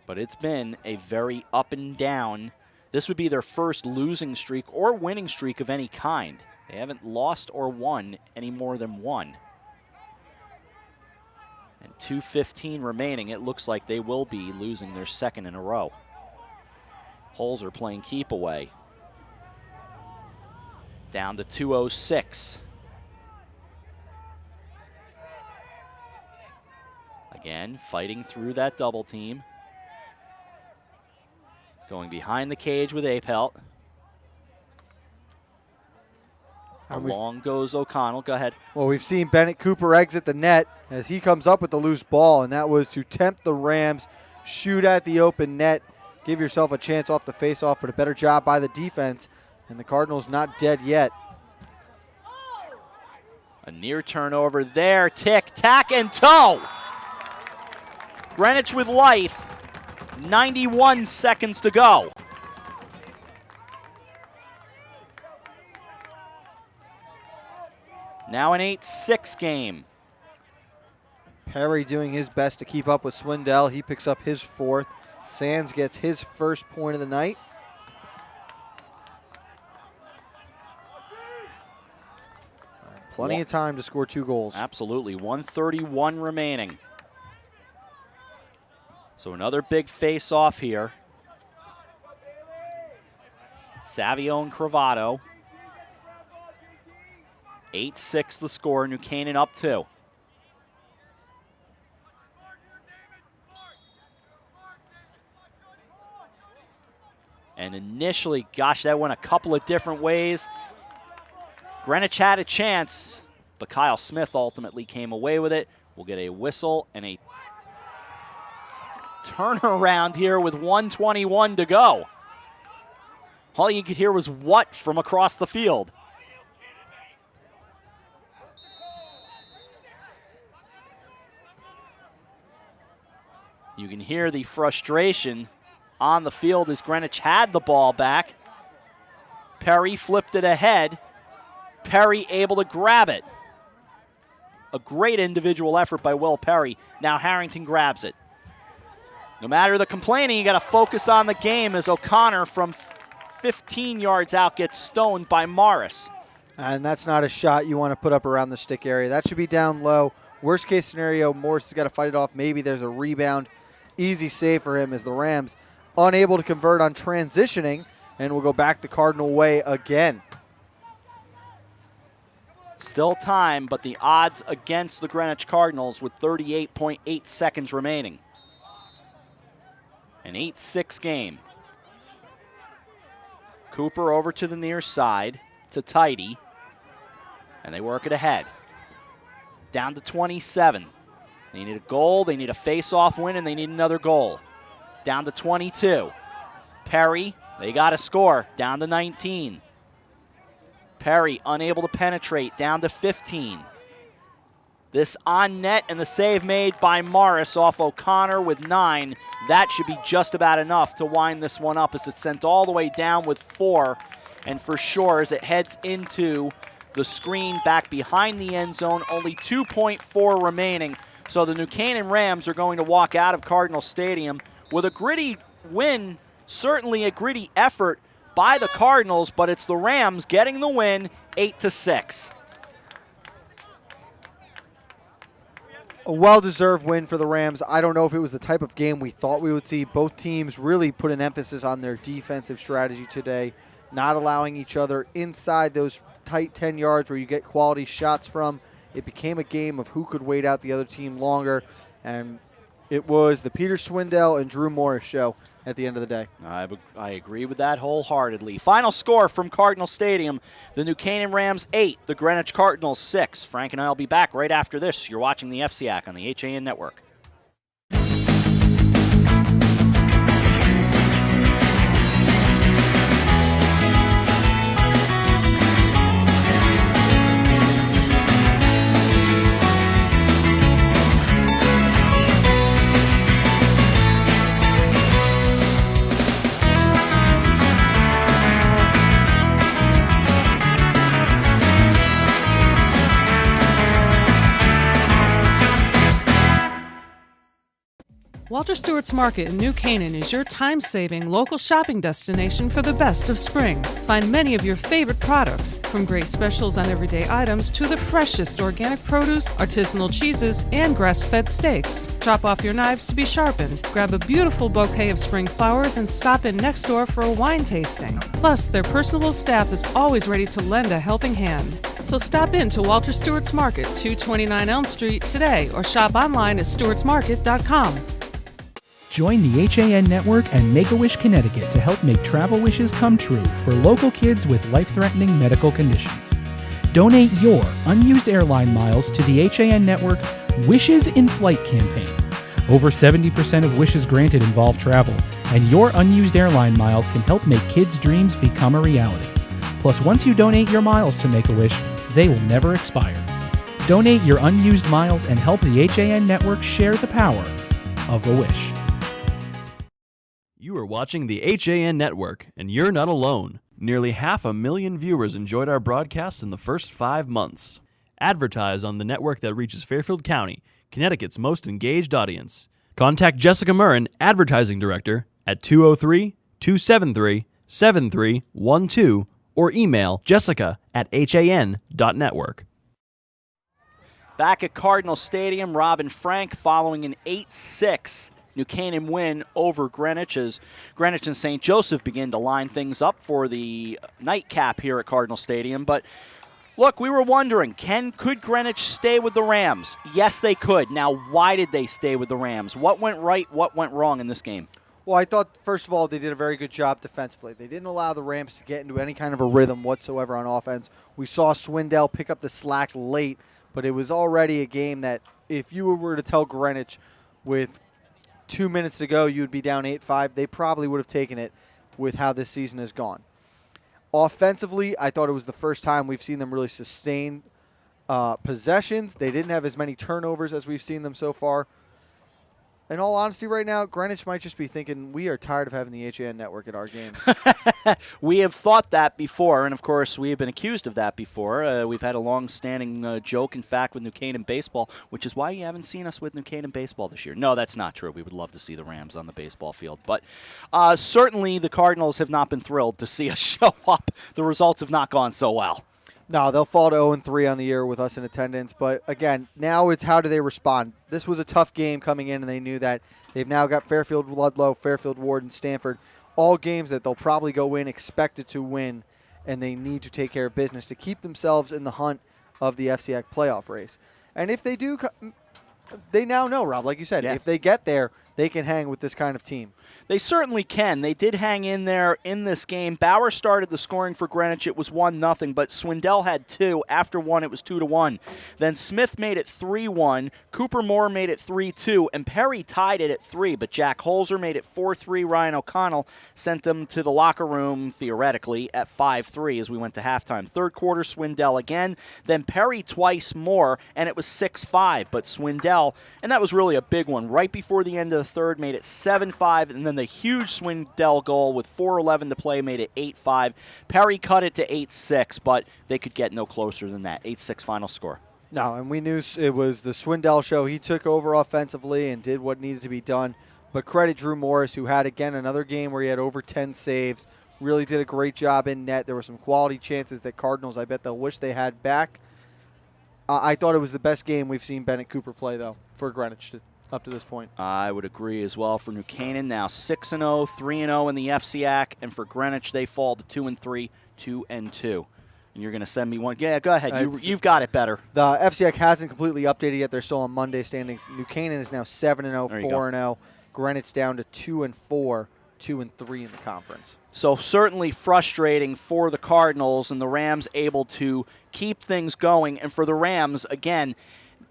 But it's been a very up and down. This would be their first losing streak or winning streak of any kind. They haven't lost or won any more than one. And 2:15 remaining, it looks like they will be losing their second in a row. Holzer playing keep away. Down to 2:06. Again, fighting through that double team. Going behind the cage with Apelt. Along goes O'Connell. Go ahead. Well, we've seen Bennett Cooper exit the net as he comes up with the loose ball, and that was to tempt the Rams, shoot at the open net, give yourself a chance off the faceoff, but a better job by the defense, and the Cardinals not dead yet. A near turnover there. Tick, tack, and toe. Greenwich with life. 91 seconds to go. Now an 8-6 game. Perry doing his best to keep up with Swindell. He picks up his fourth. Sands gets his first point of the night. Plenty of time to score 2 goals. Absolutely. 1:31 remaining. So another big face-off here. Savio and Cravato. 8-6 the score. New Canaan up 2. And initially, gosh, that went a couple of different ways. Greenwich had a chance, but Kyle Smith ultimately came away with it. We'll get a whistle and a turnaround here with 1:21 to go. All you could hear was "what" from across the field. You can hear the frustration on the field as Greenwich had the ball back. Perry flipped it ahead. Perry able to grab it. A great individual effort by Will Perry. Now Harrington grabs it. No matter the complaining, you got to focus on the game as O'Connor from 15 yards out gets stoned by Morris. And that's not a shot you want to put up around the stick area. That should be down low. Worst case scenario, Morris has got to fight it off. Maybe there's a rebound. Easy save for him as the Rams unable to convert on transitioning, and we'll go back the Cardinal way again. Still time, but the odds against the Greenwich Cardinals with 38.8 seconds remaining. An 8-6 game. Cooper over to the near side to Tidy, and they work it ahead. Down to 27. They need a goal, they need a face-off win, and they need another goal. Down to 22. Perry, they got to score. Down to 19. Perry unable to penetrate. Down to 15. This on net and the save made by Morris off O'Connor with 9. That should be just about enough to wind this one up as it's sent all the way down with 4. And for sure, as it heads into the screen back behind the end zone, only 2.4 remaining. So the New Canaan Rams are going to walk out of Cardinal Stadium with a gritty win, certainly a gritty effort by the Cardinals, but it's the Rams getting the win 8-6. A well-deserved win for the Rams. I don't know if it was the type of game we thought we would see. Both teams really put an emphasis on their defensive strategy today, not allowing each other inside those tight 10 yards where you get quality shots from. It became a game of who could wait out the other team longer, and it was the Peter Swindell and Drew Morris show at the end of the day. I agree with that wholeheartedly. Final score from Cardinal Stadium, the New Canaan Rams 8, the Greenwich Cardinals 6. Frank and I will be back right after this. You're watching the FCAC on the HAN Network. Walter Stewart's Market in New Canaan is your time-saving local shopping destination for the best of spring. Find many of your favorite products, from great specials on everyday items to the freshest organic produce, artisanal cheeses, and grass-fed steaks. Drop off your knives to be sharpened, grab a beautiful bouquet of spring flowers, and stop in next door for a wine tasting. Plus, their personable staff is always ready to lend a helping hand. So stop in to Walter Stewart's Market, 229 Elm Street today, or shop online at stewartsmarket.com. Join the HAN Network and Make-A-Wish Connecticut to help make travel wishes come true for local kids with life-threatening medical conditions. Donate your unused airline miles to the HAN Network Wishes in Flight campaign. Over 70% of wishes granted involve travel, and your unused airline miles can help make kids' dreams become a reality. Plus, once you donate your miles to Make-A-Wish, they will never expire. Donate your unused miles and help the HAN Network share the power of a wish. You are watching the HAN Network, and you're not alone. Nearly 500,000 viewers enjoyed our broadcast in the first 5 months. Advertise on the network that reaches Fairfield County, Connecticut's most engaged audience. Contact Jessica Murrin, Advertising Director, at 203-273-7312 or email jessica@han.network. Back at Cardinal Stadium, Rob and Frank following an 8-6 New Canaan win over Greenwich as Greenwich and St. Joseph begin to line things up for the nightcap here at Cardinal Stadium. But look, we were wondering, could Greenwich stay with the Rams? Yes, they could. Now, why did they stay with the Rams? What went right, what went wrong in this game? Well, I thought, first of all, they did a very good job defensively. They didn't allow the Rams to get into any kind of a rhythm whatsoever on offense. We saw Swindell pick up the slack late, but it was already a game that if you were to tell Greenwich with 2 minutes to go, you'd be down 8-5. They probably would have taken it with how this season has gone. Offensively, I thought it was the first time we've seen them really sustain possessions. They didn't have as many turnovers as we've seen them so far. In all honesty, right now, Greenwich might just be thinking, we are tired of having the HAN network at our games. We have thought that before, and of course, we have been accused of that before. We've had a long-standing joke, in fact, with New Canaan baseball, which is why you haven't seen us with New Canaan baseball this year. No, that's not true. We would love to see the Rams on the baseball field. But certainly the Cardinals have not been thrilled to see us show up. The results have not gone so well. No, they'll fall to 0-3 on the year with us in attendance. But, again, now it's how do they respond. This was a tough game coming in, and they knew that. They've now got Fairfield Ludlow, Fairfield Ward, and Stanford, all games that they'll probably go in expected to win, and they need to take care of business to keep themselves in the hunt of the FCX playoff race. And if they do, they now know, Rob, like you said, if they get there, they can hang with this kind of team. They certainly can. They did hang in there in this game. Bauer started the scoring for Greenwich. It was 1-0, but Swindell had 2. After 1, it was 2-1. Then Smith made it 3-1. Cooper Moore made it 3-2, and Perry tied it at 3, but Jack Holzer made it 4-3. Ryan O'Connell sent them to the locker room, theoretically, at 5-3 as we went to halftime. Third quarter, Swindell again. Then Perry twice more, and it was 6-5, but Swindell, and that was really a big one, right before the end of the third, made it 7-5, and then the huge Swindell goal with 4:11 to play made it 8-5. Perry cut it to 8-6, but they could get no closer than that. 8-6 final score. No, and we knew it was the Swindell show. He took over offensively and did what needed to be done. But credit Drew Morris, who had, again, another game where he had over 10 saves. Really did a great job in net. There were some quality chances that Cardinals, I bet they'll wish they had back. I thought it was the best game we've seen Bennett Cooper play, though, for Greenwich up to this point. I would agree as well. For New Canaan, now 6-0, 3-0 in the FCAC, and for Greenwich, they fall to 2-3, 2-2. And you're going to send me one. Yeah, go ahead. You've got it better. The FCAC hasn't completely updated yet. They're still on Monday standings. New Canaan is now 7-0, 4-0. Greenwich down to 2-4, 2-3 in the conference. So certainly frustrating for the Cardinals, and the Rams able to keep things going. And for the Rams, again,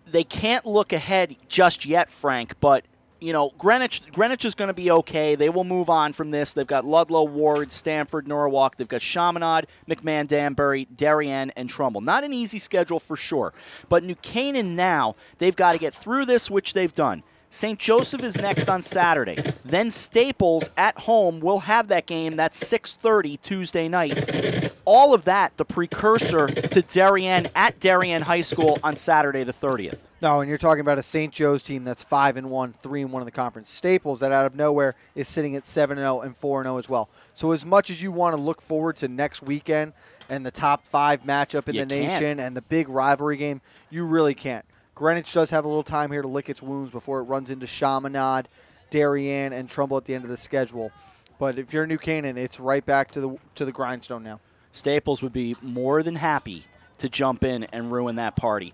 they can't look ahead just yet, Frank, but you know, Greenwich is going to be okay. They will move on from this. They've got Ludlow, Ward, Stanford, Norwalk. They've got Chaminade, McMahon, Danbury, Darien, and Trumbull. Not an easy schedule for sure. But New Canaan now, they've got to get through this, which they've done. St. Joseph is next on Saturday. Then Staples at home will have that game. That's 6:30 Tuesday night. All of that, the precursor to Darien at Darien High School on Saturday the 30th. No, and you're talking about a St. Joe's team that's 5-1, 3-1 in the conference. Staples, that out of nowhere, is sitting at 7-0 and 4-0 as well. So as much as you want to look forward to next weekend and the top 5 matchup in the nation and the big rivalry game, you really can't. Greenwich does have a little time here to lick its wounds before it runs into Chaminade, Darien, and Trumbull at the end of the schedule. But if you're New Canaan, it's right back to the grindstone now. Staples would be more than happy to jump in and ruin that party.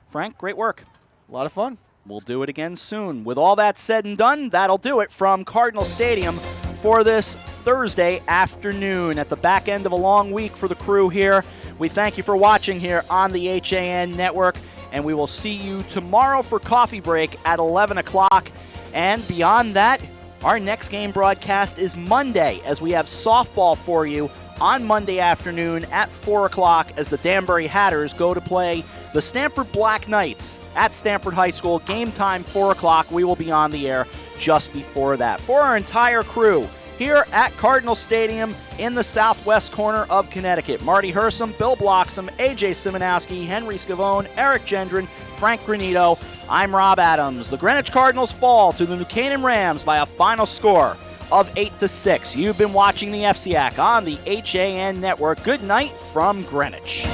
Frank, great work. A lot of fun. We'll do it again soon. With all that said and done, that'll do it from Cardinal Stadium for this Thursday afternoon at the back end of a long week for the crew here. We thank you for watching here on the HAN Network, and we will see you tomorrow for coffee break at 11 o'clock. And beyond that, our next game broadcast is Monday, as we have softball for you on Monday afternoon at 4 o'clock as the Danbury Hatters go to play the Stanford Black Knights at Stanford High School. Game time, 4 o'clock. We will be on the air just before that. For our entire crew here at Cardinal Stadium in the southwest corner of Connecticut. Marty Hersom, Bill Bloxam, A.J. Simonowski, Henry Scavone, Eric Gendron, Frank Granito. I'm Rob Adams. The Greenwich Cardinals fall to the New Canaan Rams by a final score of 8-6. You've been watching the FCAC on the HAN Network. Good night from Greenwich.